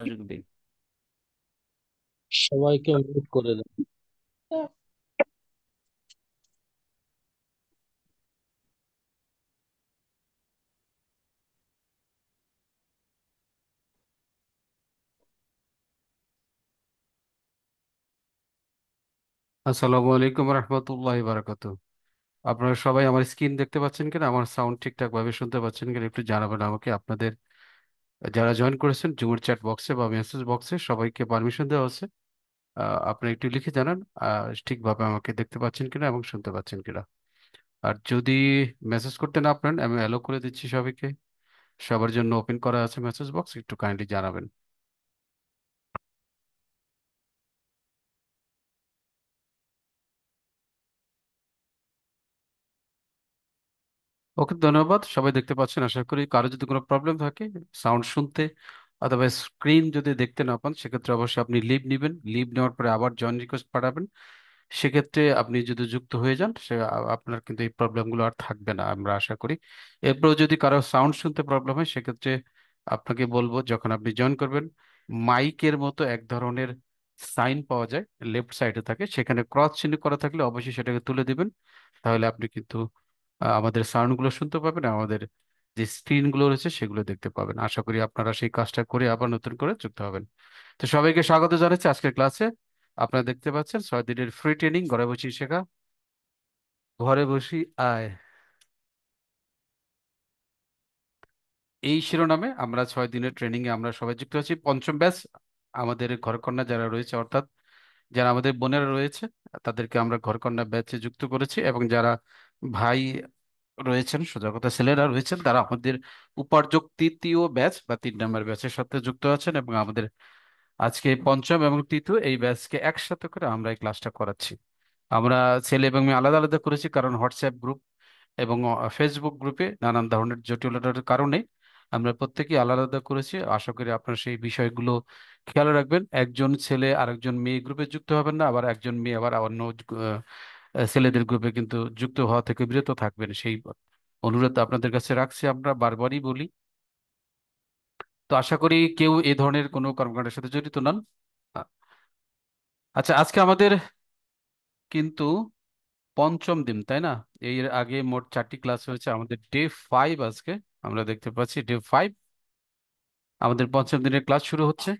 মনোযোগ দিন। সবাইকে মিউট করে দেন। আসসালামু আলাইকুম রহমতুল্লাহ বারাকাতু। আপনারা সবাই আমার স্ক্রিন দেখতে পাচ্ছেন কিনা, আমার সাউন্ড ঠিকঠাক ভাবে শুনতে পাচ্ছেন কিনা একটু জানাবেন আমাকে। আপনাদের যারা জয়েন করেছেন জুমের চ্যাট বক্সে বা মেসেজ বক্সে সবাইকে পারমিশন দেওয়া আছে। আপনি একটু লিখে জানান ঠিকভাবে আমাকে দেখতে পাচ্ছেন কিনা এবং শুনতে পাচ্ছেন কিনা। আর যদি মেসেজ করতে না পারেন আমি অ্যালো করে দিচ্ছি সবাইকে। সবার জন্য ওপেন করা আছে মেসেজ বক্স, একটু কাইন্ডলি জানাবেন। ওকে, ধন্যবাদ। সবাই দেখতে পাচ্ছেন আশা করি। কারো যদি কোনো প্রবলেম থাকে সাউন্ড শুনতে অথবা স্ক্রিন যদি দেখতে না পান, সেক্ষেত্রে অবশ্যই আপনি লিভ নেবেন। লিভ নেওয়ার পরে আবার জয়েন রিকোয়েস্ট পাঠাবেন। সেক্ষেত্রে আপনি যদি যুক্ত হয়ে যান আপনার কিন্তু এই প্রবলেমগুলো আর থাকবে না আমরা আশা করি। এরপরেও যদি কারো সাউন্ড শুনতে প্রবলেম হয় সেক্ষেত্রে আপনাকে বলবো, যখন আপনি জয়েন করবেন মাইকের মতো এক ধরনের সাইন পাওয়া যায়, লেফট সাইডে থাকে, সেখানে ক্রস চিহ্ন করা থাকলে অবশ্যই সেটাকে তুলে দিবেন। তাহলে আপনি কিন্তু আমাদের সাউন্ডগুলো শুনতে পাবেন, আমাদের যে স্ক্রিনগুলো রয়েছে সেগুলো দেখতে পাবেন। আশা করি আপনারা সেই কাজটা করে আবার নতুন করে যুক্ত হবেন। তো সবাইকে স্বাগত জানাচ্ছি আজকের ক্লাসে। আপনারা দেখতে পাচ্ছেন 6 দিনের ফ্রি ট্রেনিং, ঘরে বসে শেখা, ঘরে বসি আয়, এই শিরোনামে আমরা 6 দিনের ট্রেনিং এ আমরা সবাই যুক্ত আছি। পঞ্চম ব্যাচ আমাদের ঘরকন্যা যারা রয়েছে, অর্থাৎ যারা আমাদের বোনেরা রয়েছে, তাদেরকে আমরা ঘরকন্যা ব্যাচে যুক্ত করেছি। এবং যারা ভাই রয়েছেন, সোজা কথা ছেলেরা রয়েছেন, তারা আমাদের উপার্জক তৃতীয় ব্যাচ বা 3 নম্বর ব্যাচের সাথে যুক্ত আছেন। এবং আমাদের আজকে পঞ্চম এবং তৃতীয় এই ব্যাচকে একসাথে করে আমরা এই ক্লাসটা করাচ্ছি। আমরা ছেলে এবং মেয়ে আলাদা আলাদা করেছি, কারণ হোয়াটসঅ্যাপ গ্রুপ এবং ফেসবুক গ্রুপে নানান ধরনের জটিলতার কারণে আমরা প্রত্যেকেই আলাদা আলাদা করেছি। আশা করি আপনারা সেই বিষয়গুলো খেয়াল রাখবেন। একজন ছেলে আরেকজন মেয়ে গ্রুপে যুক্ত হবেন না, আবার একজন মেয়ে আবার অন্য ছেলেদের গ্রুপে কিন্তু যুক্ত হওয়া থেকে বিরত থাকবেন, সেই অনুরোধ আপনাদের কাছে রাখছি। আমরা বারবারই বলি। তো আশা করি কেউ এই ধরনের কোনো কর্মকাণ্ডের সাথে জড়িত নন। আ- আচ্ছা, আজকে আমাদের কিন্তু পঞ্চম দিন, তাই না? এর আগে মোট 4টি ক্লাস হয়েছে, আমাদের ডে 5 আজকে। আমরা দেখতে পাচ্ছি ডে 5 আমাদের পঞ্চম দিনের ক্লাস শুরু হচ্ছে।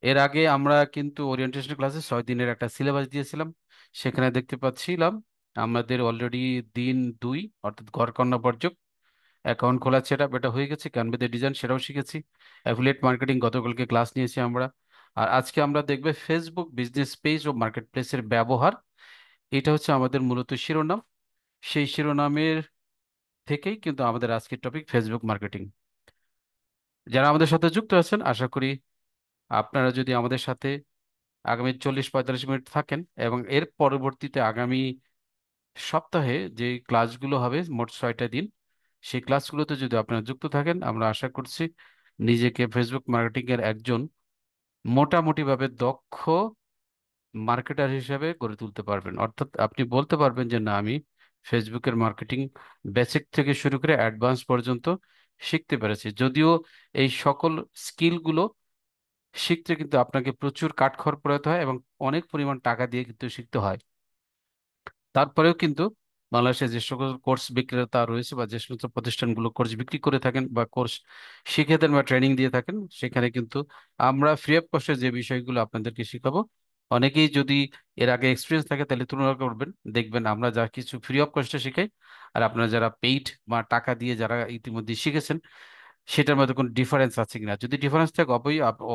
এর আগে আমরা কিন্তু ওরিয়েন্টেশন ক্লাসে 6 দিনের একটা সিলেবাস দিয়েছিলাম। সেখানে দেখতে পাচ্ছিলাম আমাদের অলরেডি দিন 2 অর্থাৎ ঘরকন্না বর্জক, অ্যাকাউন্ট খোলা সেট আপ, এটা হয়ে গেছে। ক্যানভাতে ডিজাইন সেটাও শিখেছি। অ্যাফিলিয়েট মার্কেটিং গতকালকে ক্লাস নিয়েছি আমরা। আর আজকে আমরা দেখবে ফেসবুক বিজনেস পেজ ও মার্কেট প্লেসের ব্যবহার। এটা হচ্ছে আমাদের মূলত শিরোনাম। সেই শিরোনামের থেকেই কিন্তু আমাদের আজকের টপিক ফেসবুক মার্কেটিং। যারা আমাদের সাথে যুক্ত আছেন, আশা করি আপনারা যদি আমাদের সাথে আগামী 40-45 মিনিট থাকেন এবং এর পরবর্তীতে আগামী সপ্তাহে যে ক্লাসগুলো হবে মোট 6টা দিন, সেই ক্লাসগুলোতে যদি আপনারা যুক্ত থাকেন, আমরা আশা করছি নিজেকে ফেসবুক মার্কেটিং এর একজন মোটামুটিভাবে দক্ষ মার্কেটার হিসেবে গড়ে তুলতে পারবেন। অর্থাৎ আপনি বলতে পারবেন যে না, আমি ফেসবুকের মার্কেটিং বেসিক থেকে শুরু করে অ্যাডভান্স পর্যন্ত শিখতে পেরেছি। যদিও এই সকল স্কিলগুলো শিখতে কিন্তু আপনাকে প্রচুর কাঠখড় পোড়াতে হয় এবং অনেক পরিমাণ টাকা দিয়ে কিন্তু শিখতে হয়। তারপরেও কিন্তু বাংলাদেশে যে সকল কোর্স বিক্রেতা রয়েছে বা যে সমস্ত প্রতিষ্ঠানগুলো কোর্স বিক্রি করে থাকেন বা কোর্স শিখিয়ে দেন বা ট্রেনিং দিয়ে থাকেন, সেখানে কিন্তু আমরা ফ্রি অফ কস্টে যে বিষয়গুলো আপনাদেরকে শিখাবো, অনেকেই যদি এর আগে এক্সপিরিয়েন্স থাকে তাহলে তুলনা করবেন, দেখবেন আমরা যা কিছু ফ্রি অফ কস্টে শিখাই আর আপনারা যারা পেইড বা টাকা দিয়ে যারা ইতিমধ্যে শিখেছেন, সেটার মধ্যে কোনো ডিফারেন্স আছে কিনা। যদি ডিফারেন্স থাকে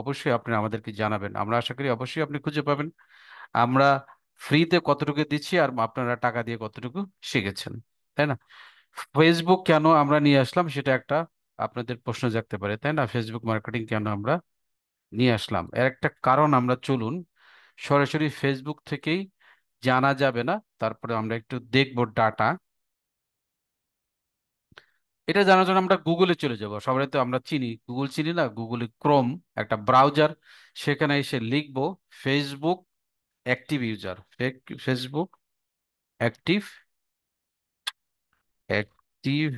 অবশ্যই আপনি আমাদেরকে জানাবেন। আমরা আশা করি অবশ্যই আপনি খুঁজে পাবেন আমরা ফ্রিতে কতটুকু দিচ্ছি আর আপনারা টাকা দিয়ে কতটুকু শিখেছেন, তাই না? ফেসবুক কেন আমরা নিয়ে আসলাম সেটা একটা আপনাদের প্রশ্ন জাগতে পারে, তাই না? ফেসবুক মার্কেটিং কেন আমরা নিয়ে আসলাম, এর একটা কারণ আমরা চলুন সরাসরি ফেসবুক থেকেই জানা যাবে না, তারপরে আমরা একটু দেখবো ডাটা। এটা জানার জন্য আমরা গুগলে চলে যাব। সবাই তো আমরা চিনি, গুগল চিনি না? গুগলে ক্রোম একটা ব্রাউজার, সেখানে এসে লিখবো Facebook active user, Facebook active active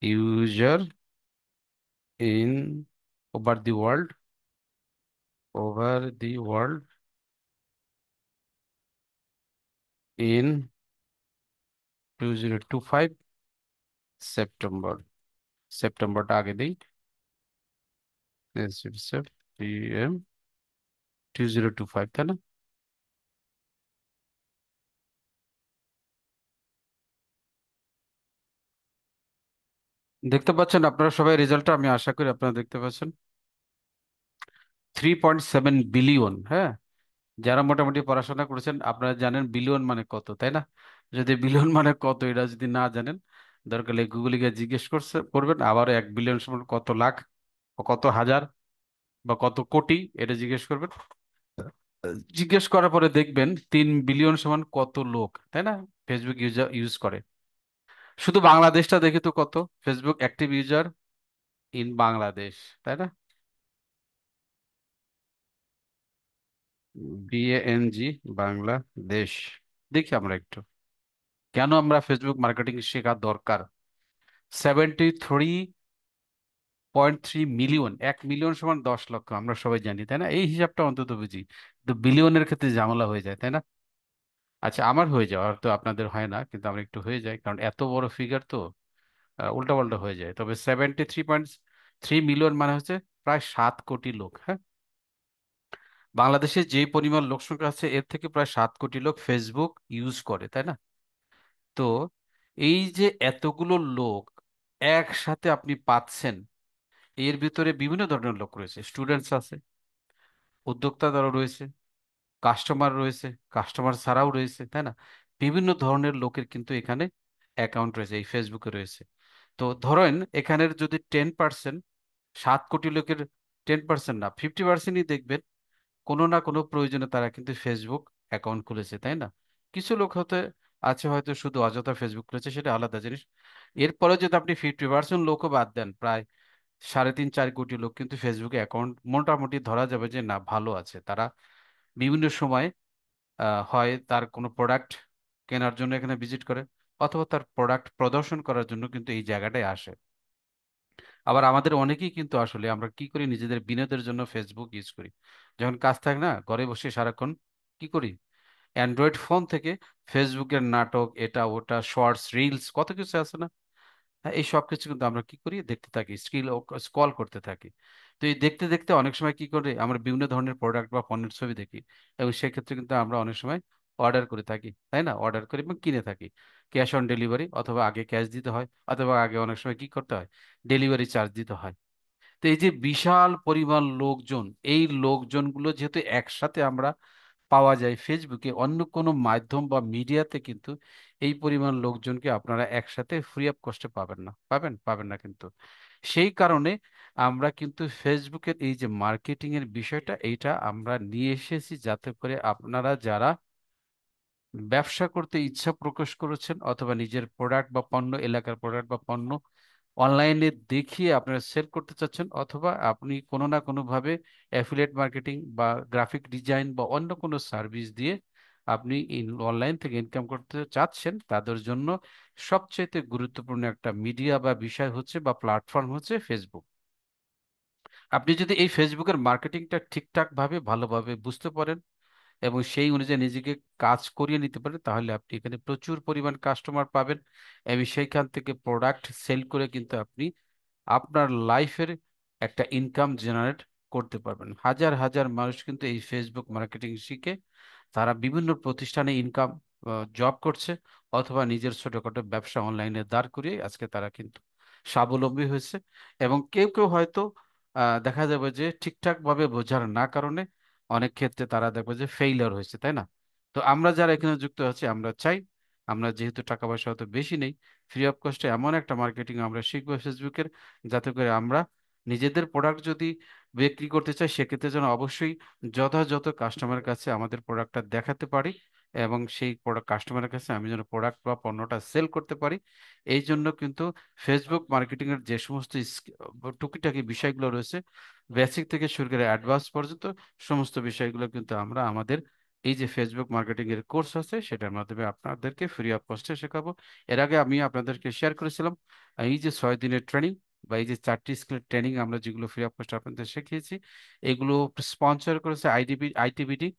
user in over the world, over the world in 2025 September. সেপ্টেম্বরটা আগে দিই, পিএম 2025, তাই না? দেখতে পাচ্ছেন আপনারা সবাই রেজাল্টটা? আমি আশা করি আপনারা দেখতে পাচ্ছেন। 3.7 বিলিয়ন, হ্যাঁ। যারা মোটামুটি পড়াশোনা করেছেন আপনারা জানেন বিলিয়ন মানে কত, তাই না? যদি বিলিয়ন মানে কত এটা যদি না জানেন, দরকার হলে গুগলে গিয়ে জিজ্ঞেস করবেন। আবার 1 বিলিয়ন সমান কত লাখ বা কত হাজার বা কত কোটি, এটা জিজ্ঞেস করবেন। জিজ্ঞেস করার পরে দেখবেন 3 বিলিয়ন সমান কত লোক, তাই না, ফেসবুক ইউজ করে। শুধু বাংলাদেশটা দেখি তো কত Facebook active user in Bangladesh, তাই না? BANG, বাংলাদেশ। দেখি আমরা একটু কেন আমরা ফেসবুক মার্কেটিং শেখা দরকার। 73.3 মিলিয়ন, 1 মিলিয়ন সমান 10 লক্ষ, আমরা সবাই জানি, তাই না? এই হিসাবটা অন্তত বুঝি, তো বিলিয়নের ক্ষেত্রে ঝামেলা হয়ে যায়, তাই না? আচ্ছা, আমার হয়ে যাওয়ার তো আপনাদের হয় না, কিন্তু আমার একটু হয়ে যায়, কারণ এত বড় ফিগার তো উল্টাপাল্টা হয়ে যায়। তবে 73.3 মিলিয়ন মানে হচ্ছে প্রায় 7 কোটি লোক, হ্যাঁ। বাংলাদেশে যে পরিমাণ লোক সংখ্যা আছে এর থেকে প্রায় 7 কোটি লোক ফেসবুক ইউজ করে, তাই না? তো এই যে এতগুলো লোক একসাথে আপনি পাচ্ছেন, এর ভিতরে বিভিন্ন ধরনের লোক রয়েছে, স্টুডেন্টস আছে, উদ্যোক্তা যারা রয়েছে, কাস্টমার রয়েছে, কাস্টমার ছাড়াও রয়েছে, তাই না? বিভিন্ন ধরনের লোকের কিন্তু এখানে অ্যাকাউন্ট রয়েছে, এই ফেসবুকে রয়েছে। তো ধরেন এখানের যদি 10%, 7 কোটি লোকের 10% না, 50%ই দেখবেন কোনো না কোনো প্রয়োজনে তারা কিন্তু ফেসবুক অ্যাকাউন্ট খুলেছে, তাই না? কিছু লোক হতে আছে হয়তো শুধু অযথা ফেসবুক খুলেছে, সেটা আলাদা জিনিস। এরপরে যদি আপনি 50% লোকও বাদ দেন, প্রায় 3.5-4 কোটি লোক কিন্তু ফেসবুকে অ্যাকাউন্ট মোটামুটি ধরা যাবে যে না ভালো আছে। তারা বিভিন্ন সময় হয় তার কোনো প্রোডাক্ট কেনার জন্য এখানে ভিজিট করে, অথবা তার প্রোডাক্ট প্রদর্শন করার জন্য কিন্তু এই জায়গাটায় আসে। আবার আমাদের অনেকেই কিন্তু আসলে আমরা কি করি, নিজেদের বিনোদনের জন্য ফেসবুক ইউজ করি। যখন কাজ থাকে না, ঘরে বসে সারাক্ষণ কি করি, অ্যান্ড্রয়েড ফোন থেকে ফেসবুকের নাটক, এটা ওটা, শর্টস, রিলস, কত কিছু আছে না? হ্যাঁ, এই সব কিছু কিন্তু আমরা কি করি, দেখতে থাকি, স্ক্রল করতে থাকি। তো এই দেখতে দেখতে অনেক সময় কি করে আমরা বিভিন্ন ধরনের প্রোডাক্ট বা পণ্যের ছবি দেখি, এবং সেক্ষেত্রে কিন্তু আমরা অনেক সময় অর্ডার করে থাকি, তাই না? অর্ডার করি এবং কিনে থাকি। ক্যাশ অন ডেলিভারি, অথবা আগে ক্যাশ দিতে হয়, অথবা আগে অনেক সময় কি করতে হয়, ডেলিভারি চার্জ দিতে হয়। তো এই যে বিশাল পরিমাণ লোকজন, এই লোকজনগুলো যেহেতু একসাথে আমরা পাওয়া যায় ফেসবুকে, অন্য কোনো মাধ্যম বা মিডিয়াতে কিন্তু এই পরিমাণ লোকজনকে আপনারা একসাথে ফ্রি অফ কস্টে পাবেন না, পাবেন না কিন্তু। সেই কারণে আমরা কিন্তু ফেসবুকের এই যে মার্কেটিং এর বিষয়টা, এইটা আমরা নিয়ে এসেছি যাতে করে আপনারা যারা ব্যবসা করতে ইচ্ছা প্রকাশ করেছেন, অথবা নিজের প্রোডাক্ট বা পণ্য, এলাকার প্রোডাক্ট বা পণ্য অনলাইনে দেখিয়ে আপনারা সেল করতে চাচ্ছেন, অথবা আপনি কোনো না কোনো ভাবে অ্যাফিলিয়েট মার্কেটিং বা গ্রাফিক ডিজাইন বা অন্য কোনো সার্ভিস দিয়ে আপনি অনলাইন থেকে ইনকাম করতে চাচ্ছেন, তাদের জন্য সবচেয়ে গুরুত্বপূর্ণ একটা মিডিয়া বা বিষয় হচ্ছে বা প্ল্যাটফর্ম হচ্ছে ফেসবুক। আপনি যদি এই ফেসবুকের মার্কেটিংটা ঠিকঠাক ভাবে ভালোভাবে বুঝতে পারেন এবং সেই অনুযায়ী নিজেকে কাজ করিয়ে নিতে পারেন, তাহলে আপনি এখানে প্রচুর পরিমাণ কাস্টমার পাবেন, এবং সেইখান থেকে প্রোডাক্ট সেল করে কিন্তু আপনি আপনার লাইফের একটা ইনকাম জেনারেট করতে পারবেন। হাজার হাজার মানুষ কিন্তু এই ফেসবুক মার্কেটিং শিখে তারা বিভিন্ন প্রতিষ্ঠানে ইনকাম জব করছে, অথবা নিজের ছোটখাটো ব্যবসা অনলাইনে দাঁড় করিয়ে আজকে তারা কিন্তু স্বাবলম্বী হয়েছে। এবং কেউ কেউ হয়তো দেখা যাবে যে ঠিকঠাক ভাবে বোঝার না কারণে অনেক ক্ষেত্রে তারা দেখবে যে ফেইলিওর হয়েছে, তাই না? তো আমরা যারা এখানে যুক্ত আছি, আমরা চাই আমরা যেহেতু টাকা পয়সা হয়তো বেশি নেই, ফ্রি অফ কস্টে এমন একটা মার্কেটিং আমরা শিখবো ফেসবুকের, যাতে করে আমরা নিজেদের প্রোডাক্ট যদি বিক্রি করতে চাই, সেক্ষেত্রে যেন অবশ্যই যথাযথ কাস্টমারের কাছে আমাদের প্রোডাক্টটা দেখাতে পারি, এবং সেই প্রোডাক্ট কাস্টমারের কাছে আমি যেন প্রোডাক্ট বা পণ্যটা সেল করতে পারি। এই জন্য কিন্তু ফেসবুক মার্কেটিং এর যে সমস্ত টুকিটাকি বিষয়গুলো রয়েছে, বেসিক থেকে শুরু করে অ্যাডভান্স পর্যন্ত সমস্ত বিষয়গুলো কিন্তু আমরা আমাদের এই যে ফেসবুক মার্কেটিং এর কোর্স আছে সেটার মাধ্যমে আপনাদেরকে ফ্রি অফ কস্টে শেখাবো। এর আগে আমি আপনাদেরকে শেয়ার করেছিলাম এই যে 6 দিনের ট্রেনিং, বা এই যে 4টি স্কিল ট্রেনিং আমরা যেগুলো ফ্রি অফ কস্ট আপনাদের শিখিয়েছি, এগুলো স্পন্সর করেছে আইটিবিডি,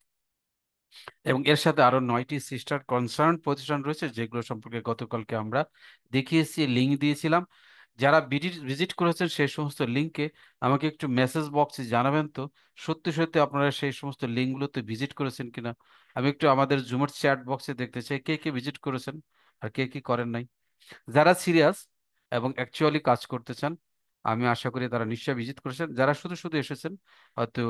এবং এর সাথে আরো 9টি সিস্টার কনসার্ন প্রতিষ্ঠান রয়েছে, যেগুলো সম্পর্কে গতকালকে আমরা দেখিয়েছি, লিঙ্ক দিয়েছিলাম। যারা ভিজিট করেছেন সেই সমস্ত লিঙ্কে আমাকে একটু মেসেজ বক্সে জানাবেন তো সত্যি সত্যি আপনারা সেই সমস্ত লিঙ্কগুলোতে ভিজিট করেছেন কিনা। আমি একটু আমাদের জুমের চ্যাট বক্সে দেখতে চাই কে কে ভিজিট করেছেন আর কে কি করেন নাই। যারা সিরিয়াস এবং অ্যাকচুয়ালি কাজ করতে চান, আমি আশা করি তারা নিশ্চয়ই ভিজিট করেছেন। যারা শুধু শুধু এসেছেন, হয়তো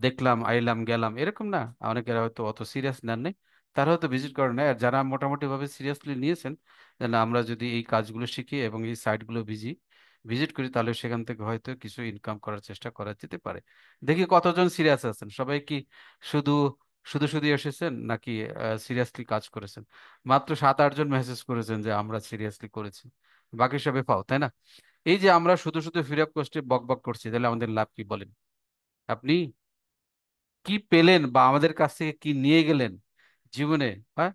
দেখলাম আইলাম গেলাম এরকম না, অনেকেরা হয়তো অত সিরিয়াস নেন নাই, তারা হয়তো ভিজিট করেন নাই। আর যারা মোটামুটি ভাবে সিরিয়াসলি নিয়েছেন যে না, আমরা যদি এই কাজগুলো শিখি এবং এই সাইটগুলো ভিজিট করি, তাহলে সেখান থেকে হয়তো কিছু ইনকাম করার চেষ্টা করা যেতে পারে। দেখি কতজন সিরিয়াস আছেন, সবাই কি শুধু শুধু শুধু এসেছেন নাকি সিরিয়াসলি কাজ করেছেন? মাত্র 7-8 জন মেসেজ করেছেন যে আমরা সিরিয়াসলি করেছি, বাকি সবে পাও, তাই না? এই যে আমরা শুধু শুধু ফ্রি অফ কস্টে বক বক করছি, তাহলে আমাদের লাভ কি বলেন? আপনি কি পেলেন বা আমাদের কাছ থেকে কি নিয়ে গেলেন জীবনে? হ্যাঁ,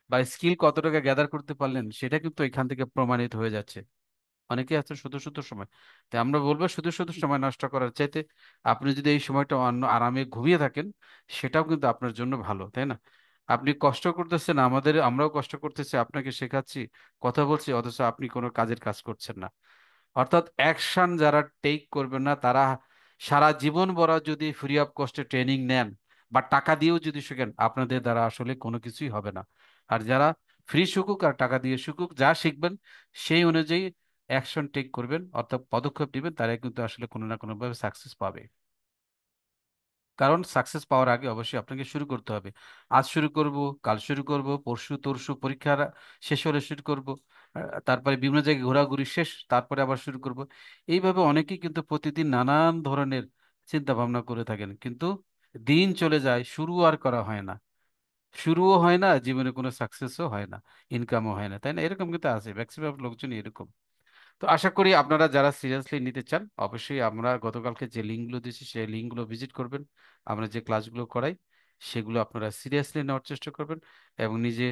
বা স্কিল কত টাকা গ্যাদার করতে পারলেন, সেটা কিন্তু এখান থেকে প্রমাণিত হয়ে যাচ্ছে। অনেকে আছে শুধু শুধু সময়, তাই আমরা বলবো শুধু শুধু সময় নষ্ট করার চাইতে আপনি যদি এই সময়টা অন্য আরামে ঘুমিয়ে থাকেন, সেটাও কিন্তু আপনার জন্য ভালো, তাই না? আপনি কষ্ট করতেছেন, আমরাও কষ্ট করতেছি, আপনাকে শেখাচ্ছি, কথা বলছি, অথচ আপনি কোনো কাজ করছেন না। অর্থাৎ অ্যাকশন যারা টেক করবেন না, তারা সারা জীবন ভরা যদি ফ্রি অফ কস্টে ট্রেনিং নেন বা টাকা দিয়েও যদি শেখেন, আপনাদের দ্বারা আসলে কোনো কিছুই হবে না। আর যারা ফ্রি শিখুক আর টাকা দিয়ে শিখুক, যা শিখবেন সেই অনুযায়ী অ্যাকশন টেক করবেন, অর্থাৎ পদক্ষেপ নেবেন, তারাই কিন্তু আসলে কোনো না কোনো ভাবে সাকসেস পাবে। কারণ সাকসেস পাওয়ার আগে অবশ্যই আপনাকে শুরু করতে হবে। আজ শুরু করব, কাল শুরু করব, পরশু তরশু পরীক্ষা শেষ হলে শুরু করব, তারপরে বিভিন্ন জায়গায় ঘোরাঘুরি শেষ, তারপরে আবার শুরু করব। এইভাবে অনেকেই কিন্তু প্রতিদিন নানান ধরনের চিন্তা ভাবনা করে থাকেন, কিন্তু দিন চলে যায়, শুরু আর করা হয় না, শুরুও হয় না, জীবনে কোনো সাকসেসও হয় না, ইনকামও হয় না, তাই না? এরকম কিন্তু আছে, ম্যাক্সিমাম লোকজন এরকম। তো আশা করি আপনারা যারা সিরিয়াসলি নিতে চান, অবশ্যই আমরা গতকালকে যে লিঙ্কগুলো দিয়েছি সেই লিঙ্কগুলো ভিজিট করবেন। আমরা যে ক্লাসগুলো করাই সেগুলো আপনারা সিরিয়াসলি নেওয়ার চেষ্টা করবেন, এবং নিজে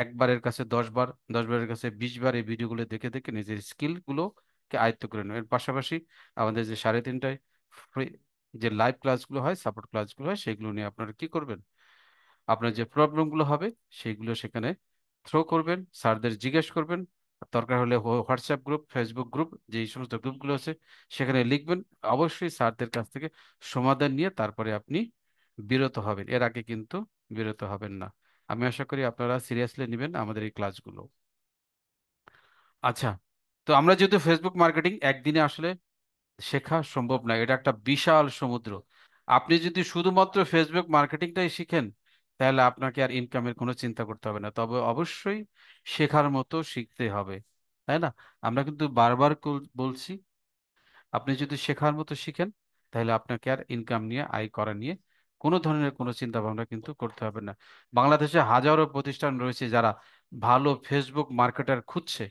একবারের কাছে 10 বার, 10 বারের কাছে 20 বার এই ভিডিওগুলো দেখে দেখে নিজের স্কিলগুলোকে আয়ত্ত করে নেবেন। এর পাশাপাশি আমাদের যে 3:30টায় ফ্রি যে লাইভ ক্লাসগুলো হয়, সাপোর্ট ক্লাসগুলো হয়, সেগুলো নিয়ে আপনারা কি করবেন, আপনার যে প্রবলেমগুলো হবে সেইগুলো সেখানে থ্রো করবেন, স্যারদের জিজ্ঞেস করবেন। দরকার হলে হোয়াটসঅ্যাপ গ্রুপ, ফেসবুক গ্রুপ, যে এই সমস্ত গ্রুপগুলো আছে সেখানে লিখবেন। অবশ্যই স্যারদের কাছ থেকে সমাধান নিয়ে তারপরে আপনি বিরত হবেন, এর আগে কিন্তু বিরত হবেন না। আমি আশা করি আপনারা সিরিয়াসলি নেবেন আমাদের এই ক্লাসগুলো। আচ্ছা, তো আমরা যেহেতু ফেসবুক মার্কেটিং একদিনে আসলে শেখা সম্ভব না, এটা একটা বিশাল সমুদ্র। আপনি যদি শুধুমাত্র ফেসবুক মার্কেটিংটাই শিখেন, তাহলে আপনাকে আর ইনকামের কোনো চিন্তা করতে হবে না, তবে অবশ্যই শেখার মতো শিখতে হবে, তাই না? আমরা কিন্তু বারবার বলছি, আপনি যদি শেখার মতো শিখেন, তাহলে আপনাকে আর ইনকাম নিয়ে, আয় করা নিয়ে কোনো ধরনের কোনো চিন্তা ভাবনা কিন্তু করতে হবে না। বাংলাদেশে হাজারো প্রতিষ্ঠান রয়েছে যারা ভালো ফেসবুক মার্কেটার খুঁজছে।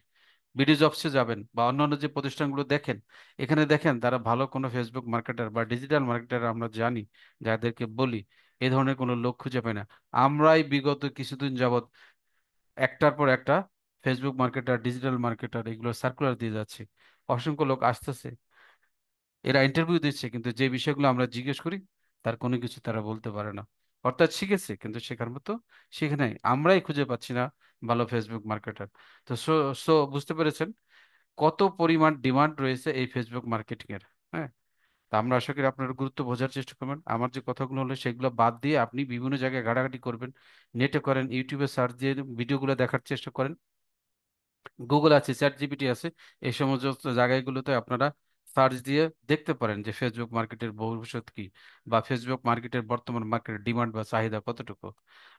বিডি জবসে যাবেন বা অন্যান্য যে প্রতিষ্ঠানগুলো দেখেন, এখানে দেখেন তারা ভালো কোনো ফেসবুক মার্কেটার বা ডিজিটাল মার্কেটার, আমরা জানি যাদেরকে বলি, এ ধরনের কোনো লোক খুঁজে পাই না। আমরাই বিগত কিছুদিন যাবৎ একটার পর একটা ফেসবুক মার্কেটার, ডিজিটাল মার্কেটার এগুলো সার্কুলার দিয়ে যাচ্ছে, অসংখ্য লোক আসতেছে, এরা ইন্টারভিউ দিচ্ছে, কিন্তু যে বিষয়গুলো আমরা জিজ্ঞেস করি তার কোনো কিছু তারা বলতে পারে না। অর্থাৎ শিখেছে কিন্তু শেখার মতো শিখে নাই, আমরাই খুঁজে পাচ্ছি না ভালো ফেসবুক মার্কেটার। তো সো সো বুঝতে পেরেছেন কত পরিমাণ ডিমান্ড রয়েছে এই ফেসবুক মার্কেটিং এর। হ্যাঁ, তা আমরা আশা করি আপনারা গুরুত্ব বোঝার চেষ্টা করবেন। আমার যে কথাগুলো হলো সেগুলো বাদ দিয়ে আপনি বিভিন্ন জায়গায় ঘাটাঘাটি করবেন, নেটে করেন, ইউটিউবে সার্চ দিয়ে ভিডিওগুলো দেখার চেষ্টা করেন, গুগল আছে, চ্যাট জিপিটি আছে, এই সমস্ত জায়গাগুলোতে আপনারা সার্চ দিয়ে দেখতে পারেন যে ফেসবুক মার্কেটের ভবিষ্যৎ কি, বা ফেসবুক মার্কেটের বর্তমান মার্কেটের ডিমান্ড বা চাহিদা কতটুকু।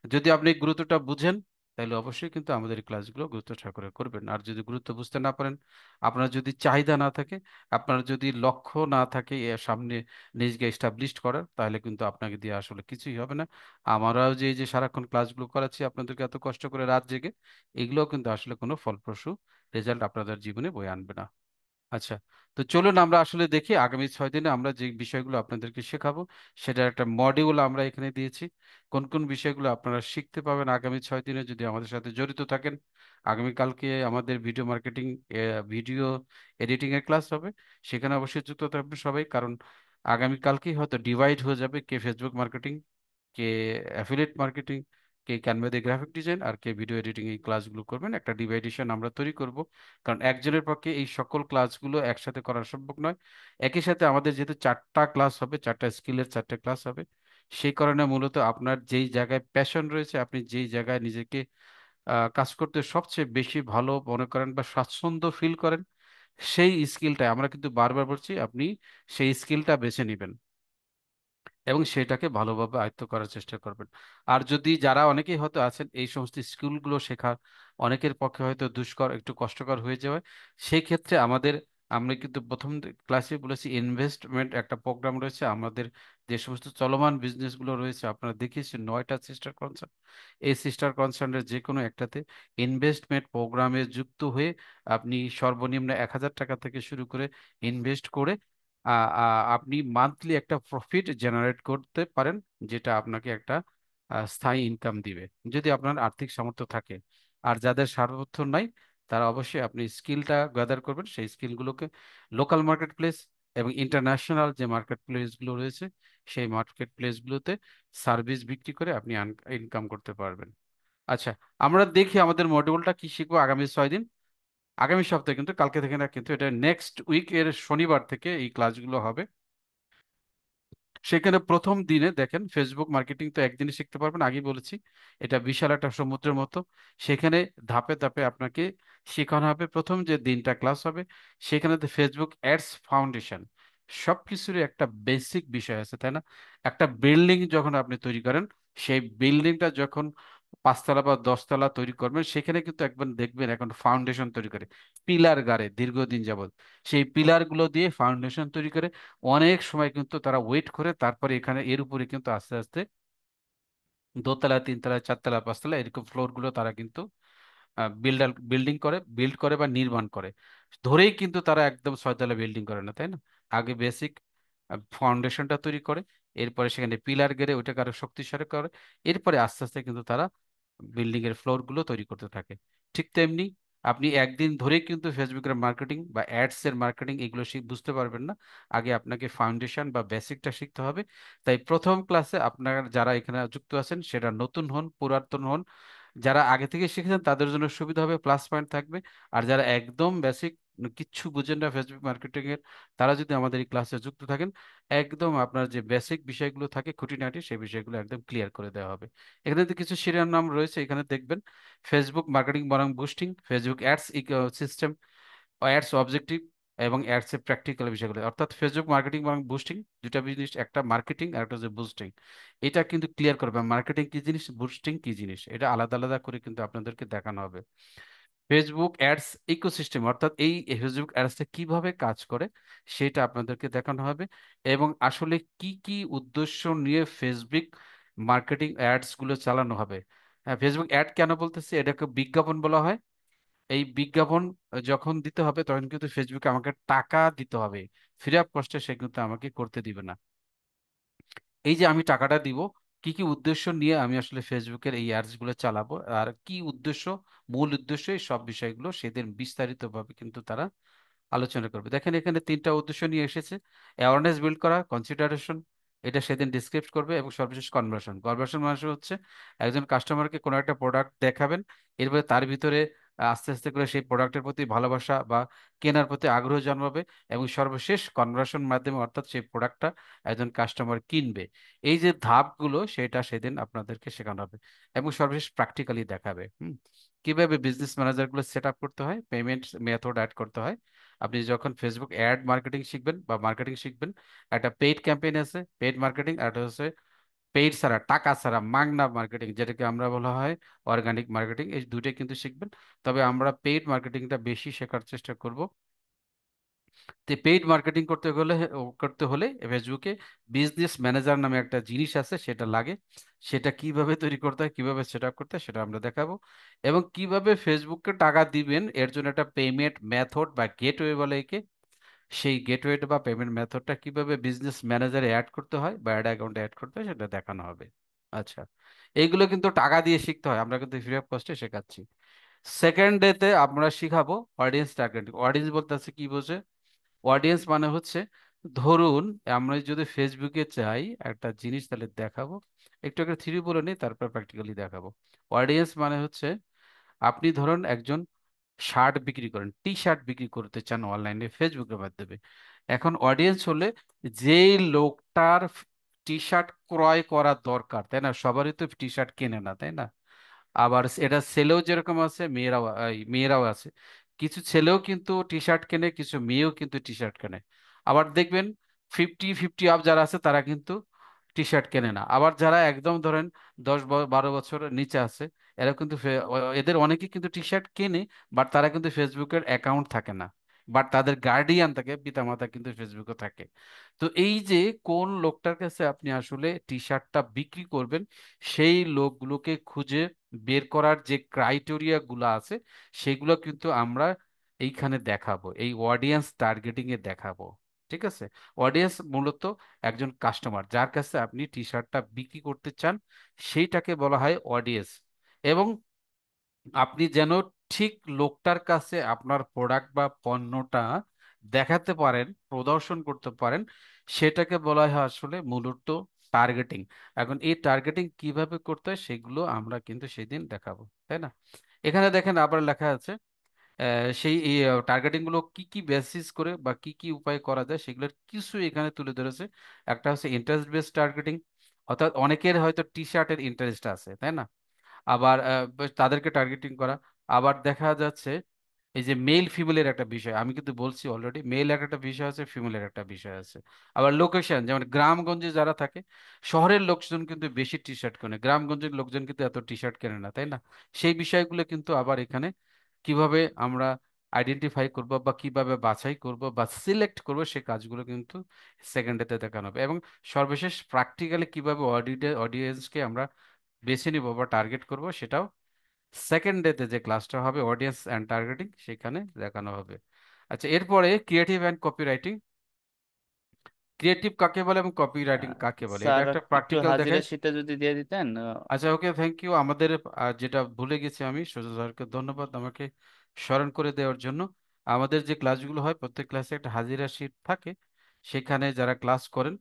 যদি আপনি এই গুরুত্বটা বুঝেন, তাহলে অবশ্যই কিন্তু আমাদের এই ক্লাসগুলো গুরুত্ব সহকারে করবেন। আর যদি গুরুত্ব বুঝতে না পারেন, আপনার যদি চাহিদা না থাকে, আপনার যদি লক্ষ্য না থাকে এর সামনে নিজেকে এস্টাবলিশড করার, তাহলে কিন্তু আপনাকে দিয়ে আসলে কিছুই হবে না। আমরাও যে এই যে সারাক্ষণ ক্লাসগুলো করাচ্ছি আপনাদেরকে এত কষ্ট করে রাত জেগে, এগুলোও কিন্তু আসলে কোনো ফলপ্রসূ রেজাল্ট আপনাদের জীবনে বয়ে আনবে না। আচ্ছা, তো চলুন আমরা আসলে দেখি আগামী 6 দিনে আমরা যে বিষয়গুলো আপনাদেরকে শেখাবো সেটার একটা মডিউল আমরা এখানে দিয়েছি। কোন কোন বিষয়গুলো আপনারা শিখতে পাবেন আগামী 6 দিনে যদি আমাদের সাথে জড়িত থাকেন। আগামীকালকে আমাদের ভিডিও মার্কেটিং, ভিডিও এডিটিং এর ক্লাস হবে। সেখানে অবশ্যই যুক্ত থাকবেন সবাই, কারণ আগামীকালকেই হয়তো ডিভাইড হয়ে যাবে কে ফেসবুক মার্কেটিং, কে অ্যাফিলিয়েট মার্কেটিং, কে ক্যানভা দিয়ে গ্রাফিক ডিজাইন, আর কে ভিডিও এডিটিং। এই ক্লাসগুলো করবেন, একটা ডিভাইডেশন আমরা তৈরি করব, কারণ একজনের পক্ষে এই সকল ক্লাসগুলো একসাথে করা সম্ভব নয়। একই সাথে আমাদের যেহেতু 4টা ক্লাস হবে, 4টা স্কিলের 4টে ক্লাস হবে, সেই কারণে মূলত আপনার যেই জায়গায় প্যাশন রয়েছে, আপনি যেই জায়গায় নিজেকে কাজ করতে সবচেয়ে বেশি ভালো মনে করেন বা স্বাচ্ছন্দ্য ফিল করেন, সেই স্কিলটা আমরা কিন্তু বারবার বলছি, আপনি সেই স্কিলটা বেছে নেবেন এবং সেটাকে ভালোভাবে আয়ত্ত করার চেষ্টা করবেন। আর যদি যারা অনেকেই হয়তো আছেন এই সমস্ত স্কিলগুলো শেখা অনেকের পক্ষে হয়তো দুষ্কর, একটু কষ্টকর হয়ে যাবে, সেই ক্ষেত্রে আমরা কিন্তু প্রথম ক্লাসে বলেছি ইনভেস্টমেন্ট একটা প্রোগ্রাম রয়েছে আমাদের। যে সমস্ত চলমান বিজনেসগুলো রয়েছে আপনারা দেখিয়েছি 9টা সিস্টার কনসার্ন, এই সিস্টার কনসার্নের যে কোনো একটাতে ইনভেস্টমেন্ট প্রোগ্রামে যুক্ত হয়ে আপনি সর্বনিম্ন 1,000 টাকা থেকে শুরু করে ইনভেস্ট করে আপনি মান্থলি একটা প্রফিট জেনারেট করতে পারেন, যেটা আপনাকে একটা স্থায়ী ইনকাম দিবে, যদি আপনার আর্থিক সামর্থ্য থাকে। আর যাদের সামর্থ্য নাই, তারা অবশ্যই আপনি স্কিলটা গ্যাদার করবেন, সেই স্কিলগুলোকে লোকাল মার্কেট প্লেস এবং ইন্টারন্যাশনাল যে মার্কেট প্লেসগুলো রয়েছে সেই মার্কেট প্লেসগুলোতে সার্ভিস বিক্রি করে আপনি ইনকাম করতে পারবেন। আচ্ছা, আমরা দেখি আমাদের মডিউলটা কি শিখবো আগামী 6 দিন। আগামী সপ্তাহে কিন্তু, কালকে থেকে না, কিন্তু এটা নেক্সট উইক এর শনিবার থেকে এই ক্লাসগুলো হবে। সেখানে প্রথম দিনে দেখেন ফেসবুক মার্কেটিং তো একদিনে শিখতে পারবেন, আগেই বলেছি এটা বিশাল একটা সমুদ্রের মতো। সেখানে ধাপে ধাপে আপনাকে শেখানো হবে। প্রথম যে দিনটা ক্লাস হবে সেখানে তো ফেসবুক অ্যাডস ফাউন্ডেশন, সবকিছুরই একটা বেসিক বিষয় আছে, তাই না? একটা বিল্ডিং যখন আপনি তৈরি করেন, সেই বিল্ডিংটা যখন 5 তলা বা 10 তলা তৈরি করবেন, সেখানে কিন্তু একবার দেখবেন এখন ফাউন্ডেশন তৈরি করে পিলার গাড়ে দীর্ঘদিন যাবত, সেই পিলার গুলো দিয়ে ফাউন্ডেশন তৈরি করে অনেক সময় কিন্তু তারা ওয়েট করে, তারপরে এখানে এর উপরে কিন্তু আস্তে আস্তে 2 তলা, 3 তলা, 4 তলা, 5 তলা এরকম ফ্লোর গুলো তারা কিন্তু বিল্ড করে বা নির্মাণ করে। ধরেই কিন্তু তারা একদম 6 তলা বিল্ডিং করে না, তাই না? আগে বেসিক ফাউন্ডেশনটা তৈরি করে, এরপরে সেখানে পিলার গেড়ে ওইটাকে আরো শক্তিশালী করে, এরপরে আস্তে আস্তে কিন্তু তারা বিল্ডিং এর ফ্লোর গুলো তৈরি করতে থাকে। ঠিক তেমনি আপনি একদিন ধরেই কিন্তু ফেসবুকের মার্কেটিং বা অ্যাডস এর মার্কেটিং এগুলো বুঝতে পারবেন না। আগে আপনাকে ফাউন্ডেশন বা বেসিকটা শিখতে হবে। তাই প্রথম ক্লাসে আপনারা যারা এখানে যুক্ত আছেন, সেটা নতুন হন পুরাতন হন, যারা আগে থেকে শিখেছেন তাদের জন্য সুবিধা হবে, প্লাস পয়েন্ট থাকবে। আর যারা একদম বেসিক কিচ্ছু বুঝেন না ফেসবুক মার্কেটিং এর, তারা যদি আমাদের এই ক্লাসে যুক্ত থাকেন, একদম আপনার যে বেসিক বিষয়গুলো থাকে খুঁটিনাটি, সেই বিষয়গুলো একদম ক্লিয়ার করে দেওয়া হবে। এখানে তো কিছু শিরোনাম রয়েছে, এখানে দেখবেন ফেসবুক মার্কেটিং বনাম boosting, Facebook ads system, ads objective এবং অ্যাডস এর প্র্যাকটিক্যাল বিষয়গুলো। অর্থাৎ ফেসবুক মার্কেটিং এবং বুস্টিং দুটা জিনিস, একটা মার্কেটিং আর একটা হচ্ছে বুস্টিং। এটা কিন্তু ক্লিয়ার করবে মার্কেটিং কি জিনিস, বুস্টিং কি জিনিস, এটা আলাদা আলাদা করে কিন্তু আপনাদেরকে দেখানো হবে। ফেসবুক অ্যাডস ইকোসিস্টেম, অর্থাৎ এই ফেসবুক অ্যাডসটা কিভাবে কাজ করে সেটা আপনাদেরকে দেখানো হবে, এবং আসলে কি কি উদ্দেশ্য নিয়ে ফেসবুক মার্কেটিং অ্যাডস গুলো চালানো হবে। হ্যাঁ, ফেসবুক অ্যাড কেন বলতেছি, এটাকে বিজ্ঞাপন বলা হয়। এই বিজ্ঞাপন যখন দিতে হবে তখন কিন্তু ফেসবুকে আমাকে টাকা দিতে হবে, ফ্রি অফ কস্টে সে কিন্তু আমাকে করতে দিবে না। এই যে আমি টাকাটা দিব, কি কি উদ্দেশ্য নিয়ে আমি আসলে ফেসবুকের এই অ্যাডস গুলো চালাবো, আর কি উদ্দেশ্য, মূল উদ্দেশ্য, এই সব বিষয়গুলো সেদিন বিস্তারিতভাবে কিন্তু তারা আলোচনা করবে। দেখেন এখানে 3টা উদ্দেশ্য নিয়ে এসেছে: অ্যাওয়ারনেস বিল্ড করা, কনসিডারেশন, এটা সেদিন ডিসক্রাইব করবে, এবং সর্বশেষ কনভার্সন। কনভার্সন মানে হচ্ছে একজন কাস্টমারকে কোনো একটা প্রোডাক্ট দেখাবেন, এরপরে তার ভিতরে আস্তে আস্তে করে সেই প্রোডাক্টের প্রতি ভালোবাসা বা কেনার প্রতি আগ্রহ জন্মাবে, এবং সর্বশেষ কনভার্সন মাধ্যমে, অর্থাৎ সেই প্রোডাক্টটা একজন কাস্টমার কিনবে। এই যে ধাপগুলো সেটা সেদিন আপনাদেরকে শেখানো হবে, এবং সর্বশেষ প্র্যাকটিক্যালি দেখাবে কিভাবে বিজনেস ম্যানেজারগুলো সেট আপ করতে হয়, পেমেন্ট মেথড অ্যাড করতে হয়। আপনি যখন ফেসবুক অ্যাড মার্কেটিং শিখবেন বা মার্কেটিং শিখবেন, একটা পেইড ক্যাম্পেইন আছে, পেইড মার্কেটিং, আর একটা হচ্ছে পেইড ছাড়া, টাকা ছাড়া মাগনা মার্কেটিং, যেটাকে আমরা বলা হয় অর্গানিক মার্কেটিং। এই দুইটাই কিন্তু শিখবেন, তবে আমরা পেইড মার্কেটিংটা বেশি শেখার চেষ্টা করব। তো পেইড মার্কেটিং করতে হলে ফেসবুকে বিজনেস ম্যানেজার নামে একটা জিনিস আছে, সেটা লাগে। সেটা কিভাবে তৈরি করতে হয়, কিভাবে সেট আপ করতে হয়, সেটা আমরা দেখাবো। এবং কিভাবে ফেসবুককে টাকা দিবেন এর জন্য একটা পেমেন্ট মেথড বা গেটওয়ে বলে একে, সেই গেটওয়েটা বা পেমেন্ট মেথডটা কিভাবে বিজনেস ম্যানেজারে অ্যাড করতে হয় বা অ্যাড অ্যাকাউন্টে অ্যাড করতে হয় সেটা দেখানো হবে। আচ্ছা, এইগুলো কিন্তু টাকা দিয়ে শিখতে হয়, আমরা কিন্তু ফ্রি অফ কস্টে শেখাচ্ছি। সেকেন্ড ডেতে আমরা শিখাবো অডিয়েন্স টার্গেটিং। অডিয়েন্স বলতে আছে কি বোঝে? অডিয়েন্স মানে হচ্ছে, ধরুন আমরা যদি ফেসবুকে চাই একটা জিনিস তাহলে দেখাবো, একটু একটা থ্রি বলে নিই তারপর প্র্যাকটিক্যালি দেখাবো। অডিয়েন্স মানে হচ্ছে, আপনি ধরুন একজন শার্ট বিক্রি করেন, টি শার্ট বিক্রি করতে চান অনলাইনে ফেসবুকের মাধ্যমে। এখন অডিয়েন্স হলে যেই লোকটার টি শার্ট ক্রয় করা দরকার, তাই না? সবারই তো টি শার্ট কেনে না, তাই না? আবার এটা ছেলেও যেরকম আছে, মেয়েরাও আছে। কিছু ছেলেও কিন্তু টি শার্ট কেনে, কিছু মেয়েও কিন্তু টি শার্ট কেনে। আবার দেখবেন 50-50 আপ যারা আছে তারা কিন্তু টি শার্ট কেনে না। আবার যারা একদম ধরেন 10-12 বছর নিচে আছে, এরা কিন্তু এদের অনেকে কিন্তু টি শার্ট কেনে, বাট তারা কিন্তু ফেসবুকের অ্যাকাউন্ট থাকে না, বাট তাদের গার্ডিয়ান থাকে, পিতামাতা কিন্তু ফেসবুকে থাকে। তো এই যে কোন লোকটার কাছে আপনি আসলে টি শার্টটা বিক্রি করবেন, সেই লোকগুলোকে খুঁজে বের করার যে ক্রাইটেরিয়া গুলো আছে, সেগুলো কিন্তু আমরা এইখানে দেখাবো, এই অডিয়েন্স টার্গেটিং এ দেখাবো। ঠিক আছে? অডিয়েন্স মূলত একজন কাস্টমার যার কাছে আপনি টি শার্টটা বিক্রি করতে চান, সেইটাকে বলা হয় অডিয়েন্স। এবং আপনি যেন ঠিক লোকটার কাছে আপনার প্রোডাক্ট বা পণ্যটা দেখাতে পারেন, প্রদর্শন করতে পারেন, সেটাকে বলা হয় আসলে মূলত টার্গেটিং। এখন এই টার্গেটিং কিভাবে করতে হয় সেগুলো আমরা কিন্তু সেদিন দেখাবো, তাই না? এখানে দেখেন আবার লেখা আছে, সেই টার্গেটিং গুলো কি কি বেসিস করে বা কি কি উপায় করা যায় সেগুলোর কিছু এখানে তুলে ধরেছে। একটা হচ্ছে ইন্টারেস্ট বেসড টার্গেটিং, অর্থাৎ অনেকের হয়তো টি শার্টের ইন্টারেস্ট আছে, তাই না? আবার বেশ তাদেরকে টার্গেটিং করা। আবার দেখা যাচ্ছে এই যে মেল ফিমেলের একটা বিষয়, আমি কিন্তু বলছি অলরেডি, মেল একটা বিষয় আছে, ফিমেলের একটা বিষয় আছে। আবার লোকেশন, যেমন গ্রামগঞ্জে যারা থাকে, শহরের লোকজন কিন্তু বেশি টি শার্ট কেনে, গ্রামগঞ্জের লোকজন কিন্তু এত টি শার্ট কেনে না, তাই না? সেই বিষয়গুলো কিন্তু আবার এখানে কিভাবে আমরা আইডেন্টিফাই করব বা কিভাবে বাছাই করব বা সিলেক্ট করব, সেই কাজগুলো কিন্তু সেকেন্ডেতে দেখানো হবে। এবং সর্বশেষ প্র্যাকটিক্যালি কিভাবে অডিয়েন্সকে আমরা বেছে নিব বা টার্গেট করব, সেটাও সেকেন্ড ডেতে যে ক্লাসটা হবে অডিয়েন্স অ্যান্ড টার্গেটিং, সেখানে দেখানো হবে। আচ্ছা, এরপরে ক্রিয়েটিভ অ্যান্ড কপিরাইটিং। ক্রিয়েটিভ কাকে বলে এবং কপি রাইটিং কাকে বলে, এটা স্যার একটা একটু প্র্যাকটিক্যাল হাজিরা দেখায়। শিটটা যদি দিয়ে দিতেন। আচ্ছা, ওকে, থ্যাংক ইউ। আমাদের যেটা ভুলে গেছি আমি, সুজয় স্যারকে ধন্যবাদ আমাকে স্মরণ করে দেওয়ার জন্য। আমাদের যে ক্লাসগুলো হয় প্রত্যেক ক্লাসে একটা হাজিরা শিট থাকে, সেখানে যারা ক্লাস করেন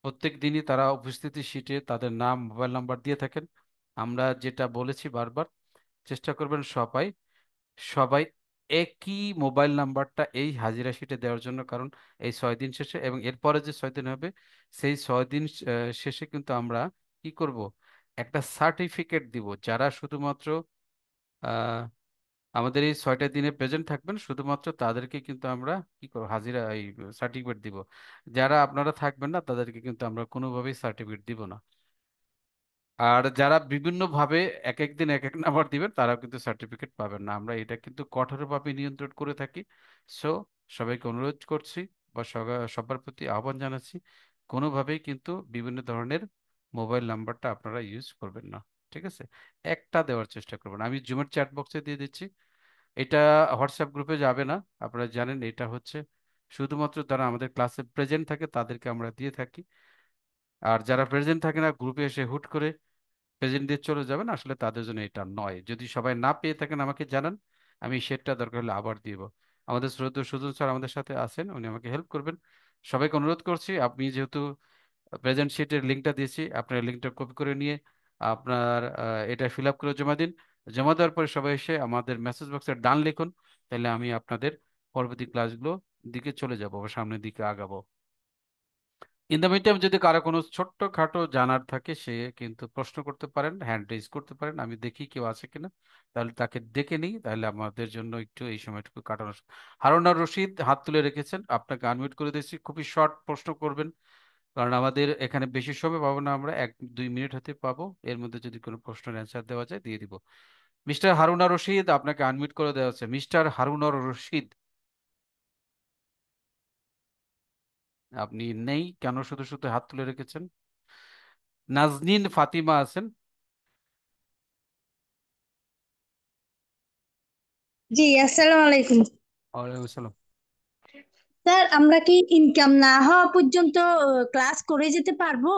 প্রত্যেক দিনই তারা উপস্থিতি শিটে তাদের নাম, মোবাইল নাম্বার দিয়ে থাকেন। আমরা যেটা বলেছি বারবার, চেষ্টা করবেন সবাই সবাই একই মোবাইল নাম্বারটা এই হাজিরা শিটে দেওয়ার জন্য। কারণ এই 6 দিন শেষে এবং এরপরে যে 6 দিন হবে, সেই 6 দিন শেষে কিন্তু আমরা কি করব, একটা সার্টিফিকেট দিব। যারা শুধুমাত্র আহ, আমাদের এই 6টা দিনে প্রেজেন্ট থাকবেন, শুধুমাত্র তাদেরকে কিন্তু আমরা কি করব, হাজিরা এই সার্টিফিকেট দিব। যারা আপনারা থাকবেন না তাদেরকে কিন্তু আমরা কোনোভাবেই সার্টিফিকেট দিব না। আর যারা বিভিন্ন ভাবে এক এক দিন এক এক নাম্বার দিবেন, তারাও কিন্তু সার্টিফিকেট পাবেন না। আমরা এটা কিন্তু কঠোরভাবে নিয়ন্ত্রণ করে থাকি। সো সবাইকে অনুরোধ করছি বা সবার প্রতি আহ্বান জানাচ্ছি, কোনোভাবেই কিন্তু বিভিন্ন ধরনের মোবাইল নাম্বারটা আপনারা ইউজ করবেন না। ঠিক আছে? একটা দেওয়ার চেষ্টা করবেন। আমি জুমের চ্যাট বক্সে দিয়ে দিচ্ছি, এটা হোয়াটসঅ্যাপ গ্রুপে যাবে না। আপনারা জানেন এটা হচ্ছে শুধুমাত্র যারা আমাদের ক্লাসে প্রেজেন্ট থাকে তাদেরকে আমরা দিয়ে থাকি। আর যারা প্রেজেন্ট থাকে না, গ্রুপে এসে হুট করে প্রেজেন্ট দিয়ে চলে যাবেন, আসলে তাদের জন্য এটা নয়। যদি সবাই না পেয়ে থাকেন আমাকে জানান, আমি সেটটা দরকার হলে আবার দিব। আমাদের শ্রদ্ধেয় সুজন স্যার আমাদের সাথে আছেন, উনি আমাকে হেল্প করবেন। সবাইকে অনুরোধ করছি, আপনি যেহেতু প্রেজেন্ট শিটের লিঙ্কটা দিয়েছি, আপনার লিঙ্কটা কপি করে নিয়ে আপনার এটা ফিল আপ করে জমা দিন। জমা দেওয়ার পরে সবাই এসে আমাদের মেসেজ বক্সে ডান লিখুন, তাহলে আমি আপনাদের পরবর্তী ক্লাসগুলো দিকে চলে যাব বা সামনের দিকে আগাবো। ইন দ্য মিনটাইম যদি কারো কোনো ছোট্ট খাটো জানার থাকে, সে কিন্তু প্রশ্ন করতে পারেন, হ্যান্ড রেজ করতে পারেন, আমি দেখি কেউ আছে কিনা, তাহলে তাকে ডেকে নিই, তাহলে আমাদের জন্য একটু এই সময়টুকু কাটানো। হারুন আর রশিদ হাত তুলে রেখেছেন, আপনাকে আনমিউট করে দিচ্ছি। খুবই শর্ট প্রশ্ন করবেন, কারণ আমাদের এখানে বেশি সময় পাবো না, আমরা 1-2 মিনিট হতে পাবো। এর মধ্যে যদি কোনো প্রশ্নের অ্যান্সার দেওয়া যায় দিয়ে দিব। মিস্টার হারুন আর রশিদ, আপনাকে আনমিউট করে দেওয়া হচ্ছে। মিস্টার হারুন আর রশিদ, আপনি নেই কেন? শুধু শুধু হাত তুলে রেখেছেন। নাজনীন ফাতিমা আছেন? জি, আসসালামু আলাইকুম। ওয়ালাইকুম আসসালাম। স্যার, আমরা কি ইনকাম না হওয়া পর্যন্ত ক্লাস করে যেতে পারবো?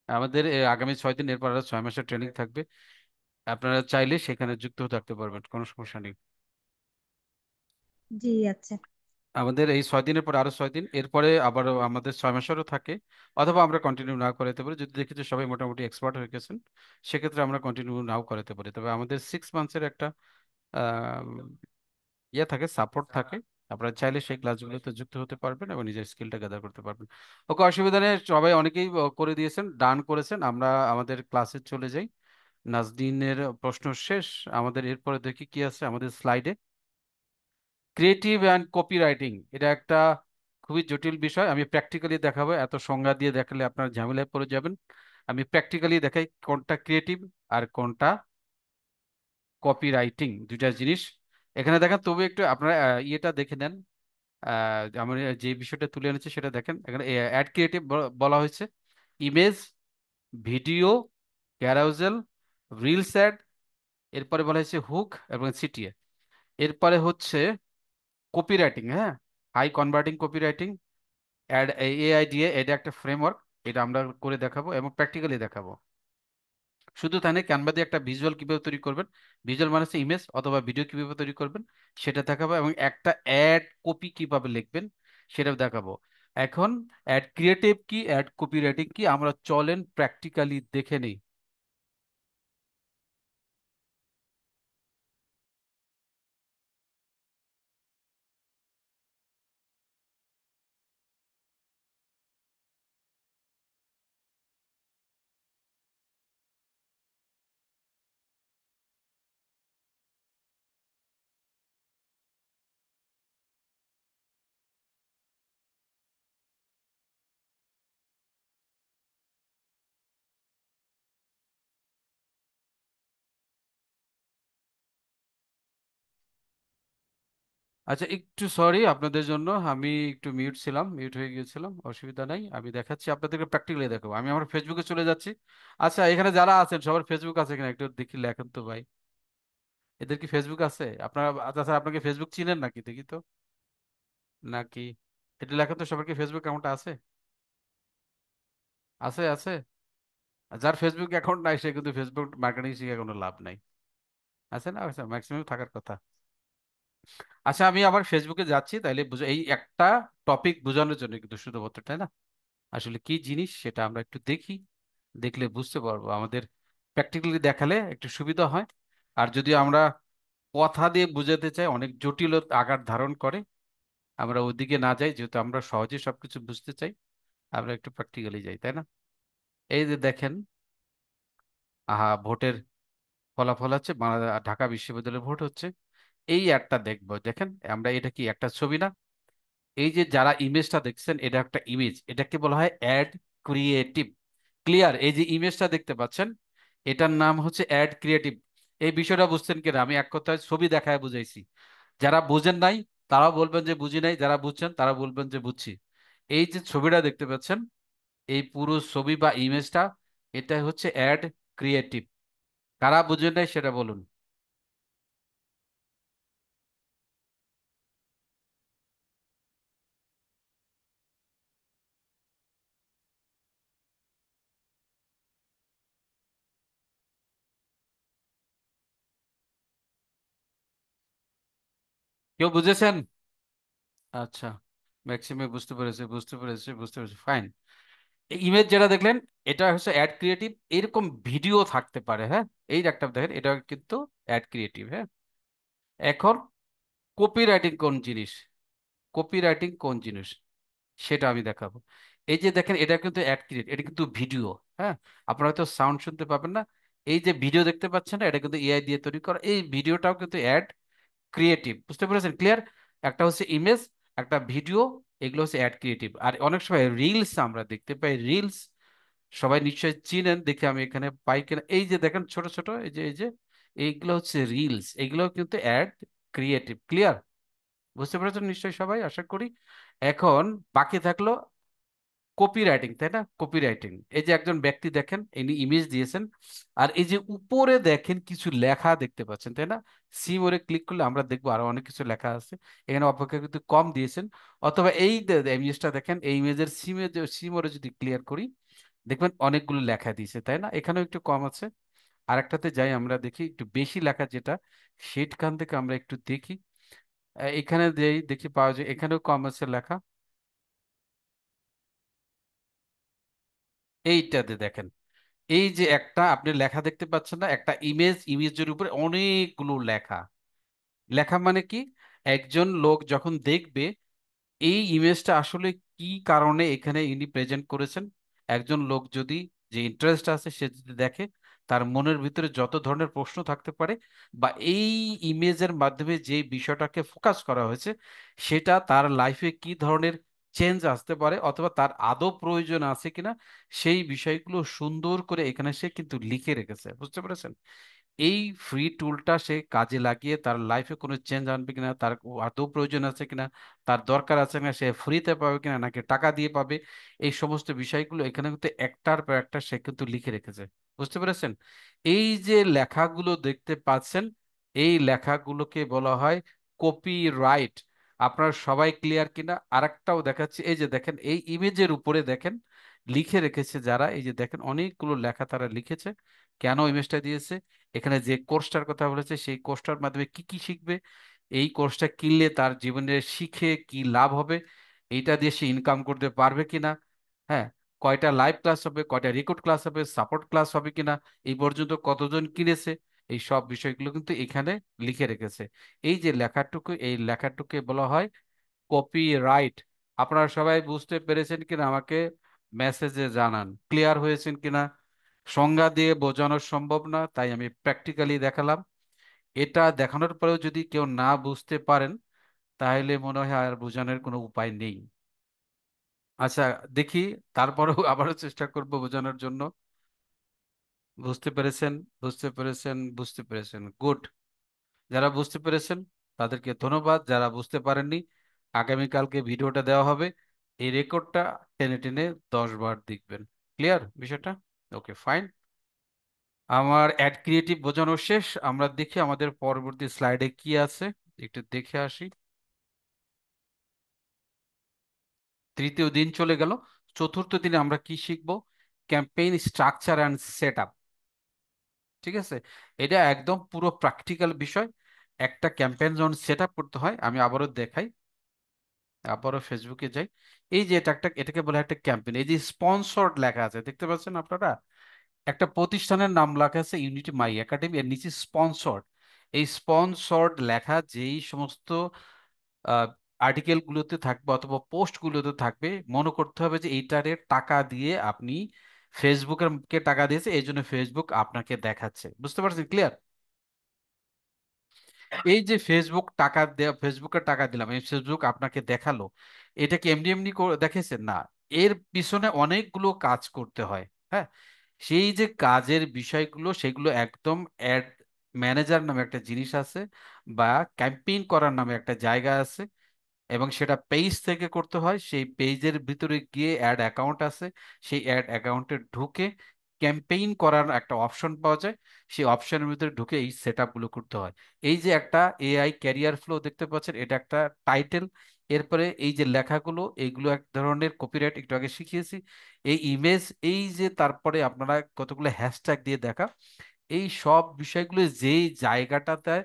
আমাদের আগামী 6 দিন, এরপর আরো 6 মাসের ট্রেনিং থাকবে। আপনারা চাইলে সেখানে যুক্ত থাকতে পারবেন, কোনো সমস্যা নেই। জি, আচ্ছা। আমাদের এই 6 দিনের পর আরো 6 দিন, এরপরে আবারও আমাদের 6 মাসেরও থাকে। অথবা আমরা কন্টিনিউ নাও করাতে পারি, যদি দেখি যে সবাই মোটামুটি এক্সপার্ট হয়ে গেছেন, সেক্ষেত্রে আমরা কন্টিনিউ নাও করাতে পারি। তবে আমাদের 6 মান্থসের একটা আহ, ইয়ে থাকে, সাপোর্ট থাকে। আপনারা চাইলে সেই ক্লাসগুলোতে যুক্ত হতে পারবেন এবং নিজের স্কিলটা গ্যাদার করতে পারবেন। ওকে, অসুবিধা নেই, সবাই অনেকেই করে দিয়েছেন, ডান করেছেন। আমরা আমাদের ক্লাসে চলে যাই। নাজদিনের প্রশ্ন শেষ। আমাদের এরপরে দেখি কি আছে আমাদের স্লাইডে। ক্রিয়েটিভ অ্যান্ড কপিরাইটিং, এটা একটা খুবই জটিল বিষয়। আমি প্র্যাকটিক্যালি দেখাবো, এত সংজ্ঞা দিয়ে দেখালে আপনার ঝামেলায় পড়ে যাবেন। আমি প্র্যাকটিক্যালি দেখাই কোনটা ক্রিয়েটিভ আর কোনটা কপিরাইটিং, দুইটা জিনিস। এখানে দেখেন, তবু একটু আপনারা ইয়েটা দেখে নেন। আমরা যে বিষয়টা তুলে এনেছি সেটা দেখেন। এখানে অ্যাড ক্রিয়েটিভ বলা হয়েছে ইমেজ, ভিডিও, ক্যারাউজেল, রিলস অ্যাড। এরপরে বলা হয়েছে হুক এবং সিটিএ। এরপরে হচ্ছে কপিরাইটিং, হ্যাঁ, high converting copywriting. Ad AI দিয়ে এটা একটা ফ্রেমওয়ার্ক, এটা আমরা করে দেখাবো এবং প্র্যাকটিক্যালি দেখাবো। শুধু তাই না, ক্যানভা দিয়ে একটা ভিজুয়াল কিভাবে তৈরি করবেন, ভিজুয়াল মানে হচ্ছে ইমেজ অথবা ভিডিও কিভাবে তৈরি করবেন সেটা দেখাবো, এবং একটা অ্যাড কপি কিভাবে লিখবেন সেটাও দেখাবো। এখন অ্যাড ক্রিয়েটিভ কি, অ্যাড কপিরাইটিং কি, আমরা চলেন প্র্যাকটিক্যালি দেখে নেই। আচ্ছা, একটু সরি আপনাদের জন্য, আমি একটু মিউট ছিলাম, মিউট হয়ে গিয়েছিলাম, অসুবিধা নাই। আমি দেখাচ্ছি আপনাদেরকে, প্র্যাকটিক্যালি দেখাবো। আমি আমার ফেসবুকে চলে যাচ্ছি। আচ্ছা, এখানে যারা আছেন সবার ফেসবুক আছে কিনা একটু দেখি, লেখেন তো ভাই। এদের কি ফেসবুক আছে? আপনারা, আচ্ছা আপনাকে ফেসবুক চিনেন নাকি দেখি তো, নাকি এটা লেখেন তো, সবার কি ফেসবুক অ্যাকাউন্ট আছে? আছে, আছে। আর যার ফেসবুক অ্যাকাউন্ট নাই সে কিন্তু ফেসবুক মার্কেটিং শিখে কোনো লাভ নাই। আছে না? আচ্ছা, ম্যাক্সিমাম থাকার কথা। আচ্ছা, আমি আবার ফেসবুকে যাচ্ছি, তাইলে বুঝো এই একটা টপিক বোঝানোর জন্য কিন্তু শুধুমাত্র, তাই না? আসলে কি জিনিস সেটা আমরা একটু দেখি, দেখলে বুঝতে পারবো। আমাদের প্র্যাকটিক্যালি দেখালে একটু সুবিধা হয়। আর যদি আমরা কথা দিয়ে বুঝাতে চাই, অনেক জটিল আকার ধারণ করে। আমরা ওদিকে না যাই, যেহেতু আমরা সহজে সবকিছু বুঝতে চাই, আমরা একটু প্র্যাকটিক্যালি যাই, তাই না? এই যে দেখেন, ভোটের ফলাফল হচ্ছে, ঢাকা বিশ্ববিদ্যালয়ে ভোট হচ্ছে। এই একটা দেখবো, দেখেন আমরা, এটা কি একটা ছবি না? এই যে যারা ইমেজটা দেখছেন, এটা একটা ইমেজ, এটাকে বলা হয় অ্যাড ক্রিয়েটিভ। ক্লিয়ার? এই যে ইমেজটা দেখতে পাচ্ছেন, এটার নাম হচ্ছে অ্যাড ক্রিয়েটিভ। এই বিষয়টা বুঝছেন কিনা? আমি এক কথায় ছবি দেখায় বুঝাইছি। যারা বুঝেন নাই তারাও বলবেন যে বুঝি নাই, যারা বুঝছেন তারা বলবেন যে বুঝছি। এই যে ছবিটা দেখতে পাচ্ছেন, এই পুরো ছবি বা ইমেজটা, এটা হচ্ছে অ্যাড ক্রিয়েটিভ। কারা বুঝেন নাই সেটা বলুন। কেউ বুঝেছেন? আচ্ছা, ম্যাক্সিমাম বুঝতে পেরেছে, বুঝতে পেরেছে, বুঝতে পেরেছে, ফাইন। ইমেজ যেটা দেখলেন, এটা হচ্ছে অ্যাড ক্রিয়েটিভ। এরকম ভিডিও থাকতে পারে, হ্যাঁ। এই যে একটা দেখেন, এটা কিন্তু অ্যাড ক্রিয়েটিভ, হ্যাঁ। এখন কপিরাইটিং কোন জিনিস, কপিরাইটিং কোন জিনিস সেটা আমি দেখাবো। এই যে দেখেন, এটা কিন্তু অ্যাড ক্রিয়েট, এটা কিন্তু ভিডিও, হ্যাঁ। আপনারা হয়তো সাউন্ড শুনতে পাবেন না। এই যে ভিডিও দেখতে পাচ্ছেন না, এটা কিন্তু এআই দিয়ে তৈরি করা। এই ভিডিওটাও কিন্তু অ্যাড ক্রিয়েটিভ, বুঝতে পেরেছেন? ক্লিয়ার? একটা হচ্ছে ইমেজ, একটা ভিডিও, এগুলো হচ্ছে অ্যাড ক্রিয়েটিভ। আর অনেক সময় রিলস আমরা দেখতে পাই, রিলস সবাই নিশ্চয়ই চিনেন, দেখে আমি এখানে পাই কিনা। এই যে দেখেন ছোট ছোট, এই যে এইগুলো হচ্ছে রিলস, এগুলো কিন্তু অ্যাড ক্রিয়েটিভ। ক্লিয়ার? বুঝতে পেরেছেন নিশ্চয়ই সবাই, আশা করি। এখন বাকি থাকলো কপি রাইটিং, তাই না? কপি রাইটিং, এই যে একজন ব্যক্তি দেখেন ইনি ইমেজ দিয়েছেন, আর এই যে উপরে দেখেন কিছু লেখা দেখতে পাচ্ছেন, তাই না? সিমোরে ক্লিক করলে আমরা দেখবো আরো অনেক কিছু লেখা আছে। এখানে অপেক্ষাকৃত কম দিয়েছেন। অথবা এই ইমেজটা দেখেন, এই ইমেজের সিমোরে যদি ক্লিয়ার করি, দেখবেন অনেকগুলো লেখা দিয়েছে, তাই না? এখানেও একটু কম আছে। আরেকটাতে যাই, আমরা দেখি একটু বেশি লেখা যেটা, সেখান থেকে আমরা একটু দেখি। এখানে দেখি পাওয়া যায়, এখানেও কম আছে লেখা। এইটাতে দেখেন, এই যে একটা আপনি লেখা দেখতে পাচ্ছেন না, একটা ইমেজের উপরে অনেকগুলো লেখা। লেখা মানে কি, একজন লোক যখন দেখবে এই ইমেজটা আসলে কি কারণে এখানে ইনি প্রেজেন্ট করেছেন, একজন লোক যদি, যে ইন্টারেস্ট আছে সে যদি দেখে, তার মনের ভিতরে যত ধরনের প্রশ্ন থাকতে পারে, বা এই ইমেজের মাধ্যমে যে বিষয়টাকে ফোকাস করা হয়েছে সেটা তার লাইফে কি ধরনের চেঞ্জ আসতে পারে, অথবা তার আদৌ প্রয়োজন আছে কিনা, সেই বিষয়গুলো সুন্দর করে এখানে সে কিন্তু লিখে রেখেছে। বুঝতে পেরেছেন? এই ফ্রি টুলটা সে কাজে লাগিয়ে তার লাইফে কোনো চেঞ্জ আনবে কিনা, তার আদৌ প্রয়োজন আছে কিনা, তার দরকার আছে কিনা, সে ফ্রিতে পাবে কিনা নাকি টাকা দিয়ে পাবে, এই সমস্ত বিষয়গুলো এখানে কিন্তু একটার পর একটা সে কিন্তু লিখে রেখেছে। বুঝতে পেরেছেন? এই যে লেখাগুলো দেখতে পাচ্ছেন, এই লেখাগুলোকে বলা হয় কপি রাইট। আপনারা সবাই ক্লিয়ার কিনা আরেকটাও দেখাচ্ছি, এই যে দেখেন এই ইমেজের উপরে দেখেন লিখে রেখেছে যারা, এই যে দেখেন অনেকগুলো লেখা তারা লিখেছে। কেন ইমেজটা দিয়েছে, এখানে যে কোর্সটার কথা বলেছে সেই কোর্সটার মাধ্যমে কি কি শিখবে, এই কোর্সটা কিনলে তার জীবনে শিখে কি লাভ হবে, এইটা দিয়ে সে ইনকাম করতে পারবে কিনা, হ্যাঁ, কয়টা লাইভ ক্লাস হবে, কয়টা রেকর্ড ক্লাস হবে, সাপোর্ট ক্লাস হবে কিনা, এই পর্যন্ত কতজন কিনেছে, এই সব বিষয়গুলো কিন্তু এখানে লিখে রেখেছে। এই যে লেখাটুকু, এই লেখাটুকু বলা হয় কপি রাইট। আপনারা সবাই বুঝতে পেরেছেন কিনা আমাকে মেসেজে জানান, ক্লিয়ার হয়েছেন কিনা? সংজ্ঞা দিয়ে বোঝানো সম্ভব না, তাই আমি প্র্যাকটিক্যালি দেখালাম। এটা দেখানোর পরেও যদি কেউ না বুঝতে পারেন, তাহলে মনে হয় আর বোঝানোর কোনো উপায় নেই। আচ্ছা, দেখি, তারপরেও আবারও চেষ্টা করব বোঝানোর জন্য। বুঝতে পেরেছেন? বুঝতে পেরেছেন? বুঝতে পেরেছেন, গুড। যারা বুঝতে পেরেছেন তাদেরকে ধন্যবাদ, যারা বুঝতে পারেননি আগামীকালকে ভিডিওটা দেওয়া হবে, এই রেকর্ডটা টেনে টেনে 10 বার দেখবেন। ক্লিয়ার বিষয়টা? ওকে, ফাইন। আমার অ্যাড ক্রিয়েটিভ বোঝানো শেষ। আমরা দেখি আমাদের পরবর্তী স্লাইডে কি আছে, একটু দেখে আসি। তৃতীয় দিন চলে গেল, চতুর্থ দিনে আমরা কি শিখব? Campaign structure and set up. ঠিক আছে, এটা একদম পুরো প্র্যাকটিক্যাল বিষয়। একটা ক্যাম্পেইন যখন সেট আপ করতে হয়, আমি আবারও দেখাই, আবারও ফেসবুকে যাই। এই যে এটাকে বলে একটা ক্যাম্পেইন, এই যে স্পন্সর্ড লেখা আছে দেখতে পাচ্ছেন আপনারা, একটা প্রতিষ্ঠানের নাম লেখা আছে ইউনিটি মাই একাডেমি, এর নিচে স্পন্সর্ড। এই স্পন্সর্ড লেখা যেই সমস্ত আর্টিকেল গুলোতে থাকবে অথবা পোস্ট গুলোতে থাকবে, মনে করতে হবে যে এইটারে টাকা দিয়ে আপনি ফেসবুকের কে টাকা দিয়েছে, এই জন্য ফেসবুক আপনাকে দেখাচ্ছে। বুঝতে পারছেন? ক্লিয়ার? এই যে ফেসবুক টাকা দেওয়া, ফেসবুকে টাকা দিলাম, এই ফেসবুক আপনাকে দেখালো, এটা কি এমনি এমনি দেখেছেন না, এর পিছনে অনেকগুলো কাজ করতে হয়। হ্যাঁ, সেই যে কাজের বিষয়গুলো সেগুলো একদম অ্যাড ম্যানেজার নামে একটা জিনিস আছে, বা ক্যাম্পেইন করার নামে একটা জায়গা আছে, এবং সেটা পেজ থেকে করতে হয়। সেই পেজের ভিতরে গিয়ে অ্যাড অ্যাকাউন্ট আছে, সেই অ্যাড অ্যাকাউন্টে ঢুকে ক্যাম্পেইন করার একটা অপশন পাওয়া যায়, সেই অপশনের ভিতরে ঢুকে এই সেট গুলো করতে হয়। এই যে একটা এআই ক্যারিয়ার ফ্লো দেখতে পাচ্ছেন, এটা একটা টাইটেল। এরপরে এই যে লেখাগুলো, এইগুলো এক ধরনের কপিরাইট, একটু আগে শিখিয়েছি। এই ইমেজ, এই যে তারপরে আপনারা কতগুলো হ্যাশট্যাগ দিয়ে দেখা, এই সব বিষয়গুলো যেই জায়গাটাতে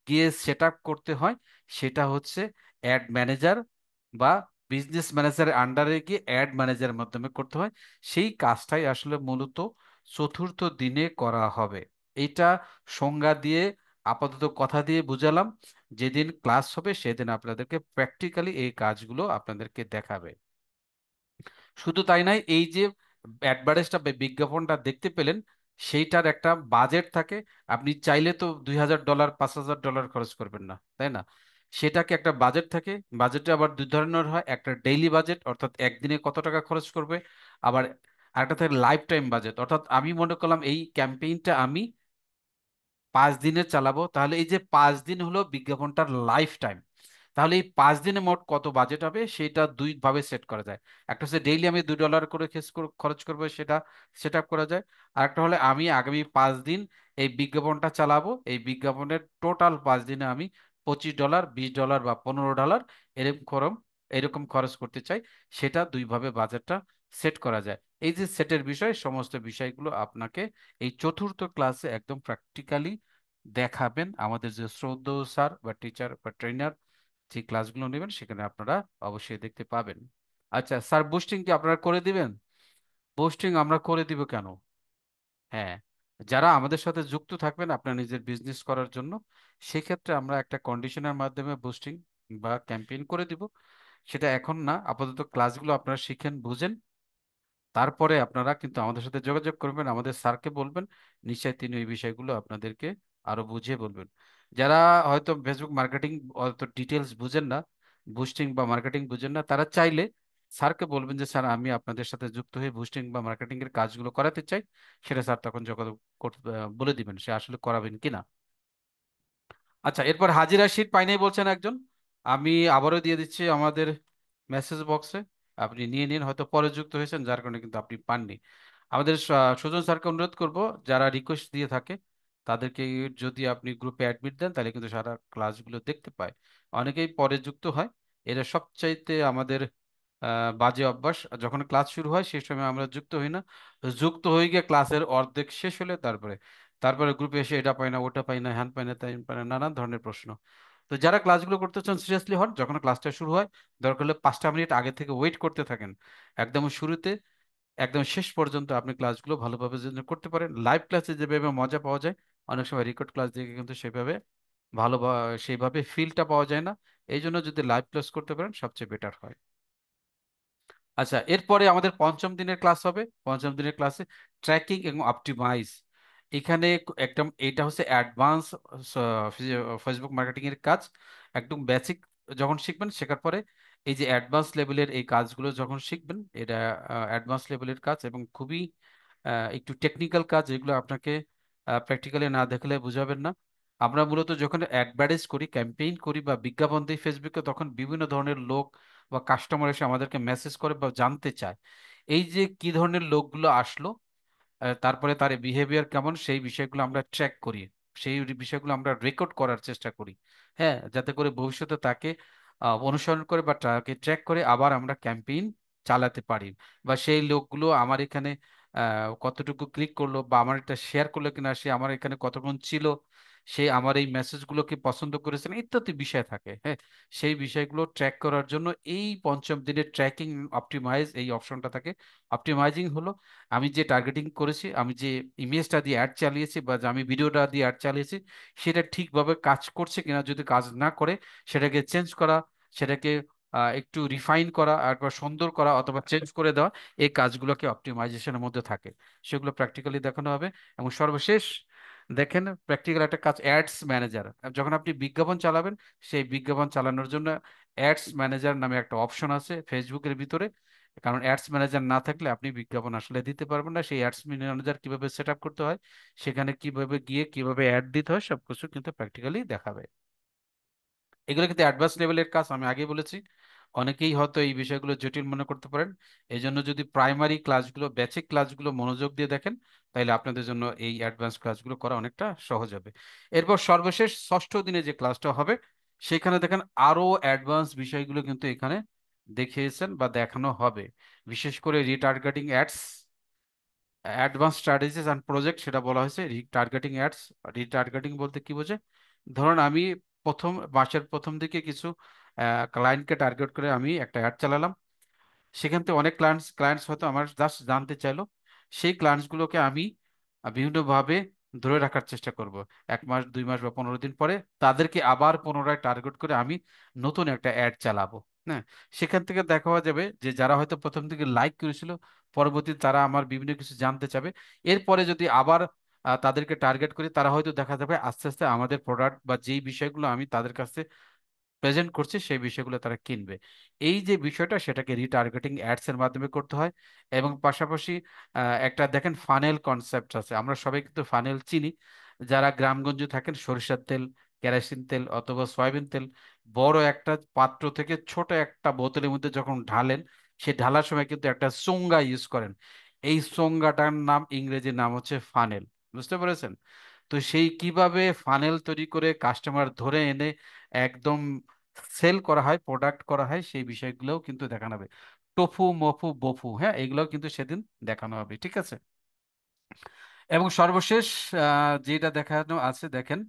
গিয়ে সেট আপ করতে হয়, সেটা হচ্ছে অ্যাড ম্যানেজার বা বিজনেস ম্যানেজারের আন্ডারে গিয়ে অ্যাড ম্যানেজারের মাধ্যমে করতে হয়। সেই কাজটাই আসলে মূলত চতুর্থ দিনে করা হবে। এইটা সংজ্ঞা দিয়ে, আপাতত কথা দিয়ে বুঝালাম। যেদিন ক্লাস হবে সেদিন আপনাদেরকে প্র্যাকটিক্যালি এই কাজগুলো আপনাদেরকে দেখাবে। শুধু তাই নয়, এই যে অ্যাডভার্টাইজটা বা বিজ্ঞাপনটা দেখতে পেলেন, সেইটার একটা বাজেট থাকে। আপনি চাইলে তো $2000 $5000 খরচ করবেন না, তাই না? সেটাকে একটা বাজেট থাকে। বাজেটটা আবার দুই ধরনের হয়, একটা ডেইলি বাজেট অর্থাৎ একদিনে কত টাকা খরচ করবে, আবার আরেকটা থাকে লাইফ টাইম বাজেট, অর্থাৎ আমি মনে করলাম এই ক্যাম্পেইনটা আমি 5 দিনের চালাবো, তাহলে এই যে 5 দিন হলো বিজ্ঞাপনটার লাইফ টাইম। তাহলে এই 5 দিনে মোট কত বাজেট হবে সেটা দুই ভাবে সেট করা যায়। একটা হচ্ছে ডেইলি আমি $2 করে খরচ করবো, সেটা সেট আপ করা যায়। আর একটা হলে আমি আগামী 5 দিন এই বিজ্ঞাপনটা চালাবো, এই বিজ্ঞাপনের টোটাল 5 দিনে আমি $25, $20 বা $15 এরকম এরকম খরচ করতে চাই। সেটা দুইভাবে বাজেটটা সেট করা যায়। এই যে সেটের বিষয়, সমস্ত বিষয়গুলো আপনাকে এই চতুর্থ ক্লাসে একদম প্র্যাকটিক্যালি দেখাবেন আমাদের যে শ্রদ্ধেয় স্যার বা টিচার বা ট্রেনার যে ক্লাসগুলো নেবেন, সেখানে আপনারা অবশ্যই দেখতে পাবেন। আচ্ছা স্যার, বুস্টিং কি আপনারা করে দিবেন? বুস্টিং আমরা করে দিব কেন? হ্যাঁ, যারা আমাদের সাথে যুক্ত থাকবেন আপনার নিজের বিজনেস করার জন্য, সেক্ষেত্রে আমরা একটা কন্ডিশনের মাধ্যমে বুস্টিং বা ক্যাম্পেইন করে দিব। সেটা এখন না, আপাতত ক্লাসগুলো আপনারা শিখেন বুঝেন, তারপরে আপনারা কিন্তু আমাদের সাথে যোগাযোগ করবেন, আমাদের স্যারকে বলবেন, নিশ্চয়ই তিনি এই বিষয়গুলো আপনাদেরকে আরো বুঝিয়ে বলবেন। যারা হয়তো ফেসবুক মার্কেটিং অত ডিটেলস বুঝেন না, বুস্টিং বা মার্কেটিং বুঝেন না, তারা চাইলে স্যারকে বলবেন যে স্যার আমি আপনাদের সাথে যুক্ত হয়ে বুস্টিং বা মার্কেটিং এর কাজগুলো করাতে চাই। সেটা স্যার তখন যোগাযোগ বলে দিবেন সে আসলে করাবেন কিনা। আচ্ছা, এরপর হাজিরা শিট পাই নাই বলছেন একজন, আমি আবারও দিয়ে দিচ্ছি আমাদের মেসেজ বক্সে, আপনি নিয়ে নিন, হয়তো পরে যুক্ত হয়েছেন যার কারণে কিন্তু আপনি পাননি। আমাদের সুজন স্যারকে অনুরোধ করব, যারা রিকোয়েস্ট দিয়ে থাকে তাদেরকে যদি আপনি গ্রুপে অ্যাডমিট দেন তাহলে কিন্তু সারা ক্লাসগুলো দেখতে পায়। অনেকেই পরে যুক্ত হয়, এটা সবচাইতে আমাদের বাজে অভ্যাস। যখন ক্লাস শুরু হয় সেই সময় আমরা যুক্ত হই না, যুক্ত হয়ে গিয়ে ক্লাসের অর্ধেক শেষ হলে তারপরে তারপরে গ্রুপে এসে এটা পাই না, ওটা পাই না, হ্যান পাই না, তাই পাই না, নানান ধরনের প্রশ্ন। তো যারা ক্লাসগুলো করতে চান সিরিয়াসলি হন, যখন ক্লাসটা শুরু হয় দরকার হলে 5টা মিনিট আগে থেকে ওয়েট করতে থাকেন। একদম শুরুতে একদম শেষ পর্যন্ত আপনি ক্লাসগুলো ভালোভাবে যেন করতে পারেন। লাইভ ক্লাসে যেভাবে মজা পাওয়া যায়, অনেক সময় রেকর্ড ক্লাস দেখে কিন্তু সেভাবে ভালো সেইভাবে ফিলটা পাওয়া যায় না। এই জন্য যদি লাইভ ক্লাস করতে পারেন সবচেয়ে বেটার হয়। আচ্ছা, এরপরে আমাদের পঞ্চম দিনের ক্লাস হবে। পঞ্চম দিনের ক্লাসে ট্র্যাকিং এবং অপটিমাইজ। এখানে একদম এটা হচ্ছে অ্যাডভান্স ফেসবুক মার্কেটিং এর কাজ। একদম বেসিক যখন শিখবেন, শেখার পরে এই যে অ্যাডভান্স লেভেলের এই কাজগুলো যখন শিখবেন, এটা অ্যাডভান্স লেভেলের কাজ এবং খুবই একটু টেকনিক্যাল কাজ, এগুলো আপনাকে প্র্যাকটিক্যালি না দেখলে বুঝাবেন না। আমরা মূলত যখন অ্যাডভার্টাইজ করি, ক্যাম্পেইন করি বা বিজ্ঞাপন দিই ফেসবুকে, তখন বিভিন্ন ধরনের লোক বা কাস্টমার এসে আমাদেরকে মেসেজ করে বা জানতে চায় এই যে কি ধরনের লোকগুলো আসলো, তারপরে তার বিহেভিয়ার কেমন, সেই বিষয়গুলো আমরা ট্র্যাক করি, সেই বিষয়গুলো আমরা রেকর্ড করার চেষ্টা করি। হ্যাঁ, যাতে করে ভবিষ্যতে তাকে অনুসরণ করে বা তাকে ট্র্যাক করে আবার আমরা ক্যাম্পেইন চালাতে পারি। বা সেই লোকগুলো আমার এখানে কতটুকু ক্লিক করলো বা আমার এটা শেয়ার করলো কিনা, সে আমার এখানে কতক্ষণ ছিল, সে আমার এই মেসেজগুলোকে পছন্দ করেছে না, ইত্যাদি বিষয় থাকে। হ্যাঁ, সেই বিষয়গুলো ট্র্যাক করার জন্য এই পঞ্চম দিনের ট্র্যাকিং অপটিমাইজ এই অপশনটা থাকে। অপটিমাইজিং হলো আমি যে টার্গেটিং করেছি, আমি যে ইমেজটা দিয়ে অ্যাড চালিয়েছি বা যে আমি ভিডিওটা দিয়ে অ্যাড চালিয়েছি, সেটা ঠিকভাবে কাজ করছে কিনা, যদি কাজ না করে সেটাকে চেঞ্জ করা, সেটাকে একটু রিফাইন করা, একবার সুন্দর করা অথবা চেঞ্জ করে দেওয়া, এই কাজগুলোকে অপটিমাইজেশনের মধ্যে থাকে। সেগুলো প্র্যাকটিক্যালি দেখানো হবে। এবং সর্বশেষ দেখেন প্র্যাকটিক্যাল একটা কাজ, অ্যাডস ম্যানেজার। যখন আপনি বিজ্ঞাপন চালাবেন, সেই বিজ্ঞাপন চালানোর জন্য অ্যাডস ম্যানেজার নামে একটা অপশন আছে ফেসবুকের ভিতরে। কারণ অ্যাডস ম্যানেজার না থাকলে আপনি বিজ্ঞাপন আসলে দিতে পারবেন না। সেই অ্যাডস ম্যানেজার কিভাবে সেট আপ করতে হয়, সেখানে কিভাবে গিয়ে কিভাবে অ্যাড দিতে হয়, সবকিছু কিন্তু প্র্যাকটিক্যালি দেখাবে। এগুলো কিন্তু অ্যাডভান্স লেভেলের কাজ, আমি আগে বলেছি। অনেকেই হয়তো এই বিষয়গুলো জটিল মনে করতে পারেন। এই জন্য যদি প্রাইমারি ক্লাসগুলো, বেসিক ক্লাসগুলো মনোযোগ দিয়ে দেখেন, তাহলে আপনাদের জন্য এই অ্যাডভান্স ক্লাসগুলো করা অনেকটা সহজ হবে। এরপর সর্বশেষ ষষ্ঠ দিনে যে ক্লাসটা হবে, সেখানে দেখেন আরো অ্যাডভান্স বিষয়গুলো কিন্তু এখানে দেখিয়েছেন বা দেখানো হবে। বিশেষ করে retargeting ads, advance strategies and project, সেটা বলা হয়েছে রিটার্গেটিং অ্যাডস। রিটার্গেটিং বলতে কি বোঝে? ধরুন আমি প্রথম মাসের প্রথম দিকে কিছু ক্লায়েন্টকে টার্গেট করে আমি একটা অ্যাড চালালাম, সেখান থেকে অনেক ক্লায়েন্টস হয়তো আমার জাস্ট জানতে চাইলো, সেই ক্লায়েন্টসগুলোকে আমি বিভিন্নভাবে ধরে রাখার চেষ্টা করব। 1 মাস, 2 মাস বা 15 দিন পরে তাদেরকে আবার পুনরায় টার্গেট করে আমি নতুন একটা অ্যাড চালাবো। হ্যাঁ, সেখান থেকে দেখা যাবে যে যারা হয়তো প্রথম দিকে লাইক করেছিল, পরবর্তীতে তারা আমার বিভিন্ন কিছু জানতে চাবে। এরপরে যদি আবার তাদেরকে টার্গেট করি, তারা হয়তো দেখা যাবে আস্তে আস্তে আমাদের প্রোডাক্ট বা যেই বিষয়গুলো আমি তাদের কাছে প্রেজেন্ট করছি সেই বিষয়গুলো তারা কিনবে। এই যে বিষয়টা, সেটাকে রিটার্গেটিং অ্যাডস এর মাধ্যমে করতে হয়। এবং পাশাপাশি একটা দেখেন ফানেল কনসেপ্ট আছে, আমরা সবাই কিন্তু ফানেল চিনি। যারা গ্রামগঞ্জে থাকেন, সরিষার তেল, কেরোসিন তেল অথবা সয়াবিন তেল, বড় একটা পাত্র থেকে ছোট একটা বোতলের মধ্যে যখন ঢালেন, সে ঢালার সময় কিন্তু একটা চোঙ্গা ইউজ করেন। এই চোঙ্গাটার নাম, ইংরেজি নাম হচ্ছে ফানেল। বুঝতে পেরেছেন? তো সেই কিভাবে ফানেল তৈরি করে কাস্টমার ধরে এনে একদম সেল করা হয়, প্রোডাক্ট করা হয়, সেই বিষয়গুলোও কিন্তু দেখানো হবে। টফু মফু বফু, হ্যাঁ, এগুলোও কিন্তু সেদিন দেখানো হবে, ঠিক আছে? এবং সর্বশেষ যেটা দেখানো আছে দেখেন,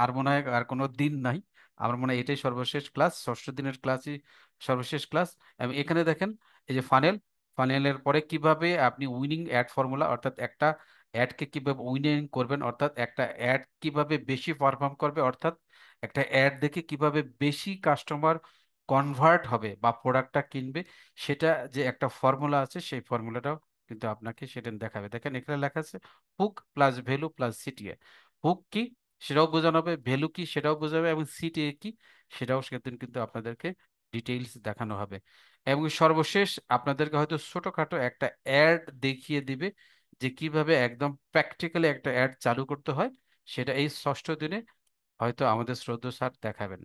আর মনে হয় আর কোনো দিন নাই। আমার মনে হয় এটাই সর্বশেষ ক্লাস, ষষ্ঠ দিনের ক্লাসই সর্বশেষ ক্লাস। এবং এখানে দেখেন এই যে ফানেল, ফানেলের পরে কিভাবে আপনি উইনিং অ্যাড ফর্মুলা, অর্থাৎ একটা অ্যাডকে কিভাবে উইনিং করবেন, অর্থাৎ একটা অ্যাড কিভাবে বেশি পারফর্ম করবে, অর্থাৎ একটা অ্যাড দেখে কিভাবে বেশি কাস্টমার কনভার্ট হবে বা প্রোডাক্টটা কিনবে, সেটা যে একটা ফর্মুলা আছে, সেই ফর্মুলাটাও কিন্তু আপনাকে সেটা দেখাবে। দেখেন এখানে লেখা আছে hook plus value plus CTA. Hook কি সেটাও বোঝানো হবে, ভ্যালু কি সেটাও বোঝাবে, এবং সিটিএ কি সেটাও সেদিন কিন্তু আপনাদেরকে ডিটেইলস দেখানো হবে। এবং সর্বশেষ আপনাদেরকে হয়তো ছোটখাটো একটা অ্যাড দেখিয়ে দিবে যে কিভাবে একদম প্র্যাকটিক্যালি একটা অ্যাড চালু করতে হয়। সেটা এই ষষ্ঠ দিনে হয়তো আমাদের শ্রদ্ধেয় স্যার দেখাবেন।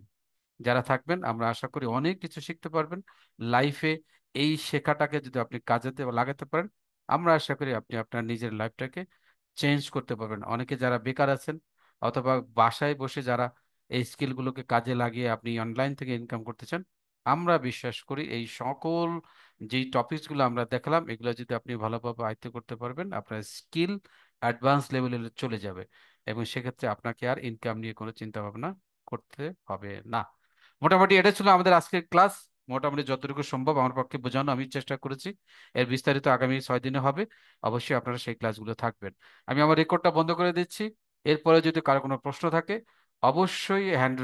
যারা থাকবেন আমরা আশা করি অনেক কিছু শিখতে পারবেন লাইফে। এই শেখাটাকে যদি আপনি কাজেতে লাগাতে পারেন, আমরা আশা করি আপনি আপনার নিজের লাইফটাকে চেঞ্জ করতে পারবেন। অনেকে যারা বেকার আছেন অথবা বাসায় বসে যারা এই স্কিলগুলোকে কাজে লাগিয়ে আপনি অনলাইন থেকে ইনকাম করতে চান, আমরা বিশ্বাস করি এই সকল যেই টপিকসগুলো আমরা দেখলাম, এগুলো যদি আপনি ভালোভাবে আয়ত্ত করতে পারবেন, আপনার স্কিল অ্যাডভান্স লেভেলে চলে যাবে। এবং সেক্ষেত্রে আপনাকে আর ইনকাম নিয়ে কোনো চিন্তা ভাবনা করতে হবে না। মোটামুটি এটা ছিল আমাদের আজকের ক্লাস। মোটামুটি যতটুকু সম্ভব আমার পক্ষে বোঝানো আমি চেষ্টা করেছি। এর বিস্তারিত আগামী 6 দিনে হবে। অবশ্যই আপনারা সেই ক্লাসগুলো থাকবেন। আমি আমার রেকর্ডটা বন্ধ করে দিচ্ছি। এরপরে যদি কারো কোনো প্রশ্ন থাকে, অবশ্যই হ্যান্ড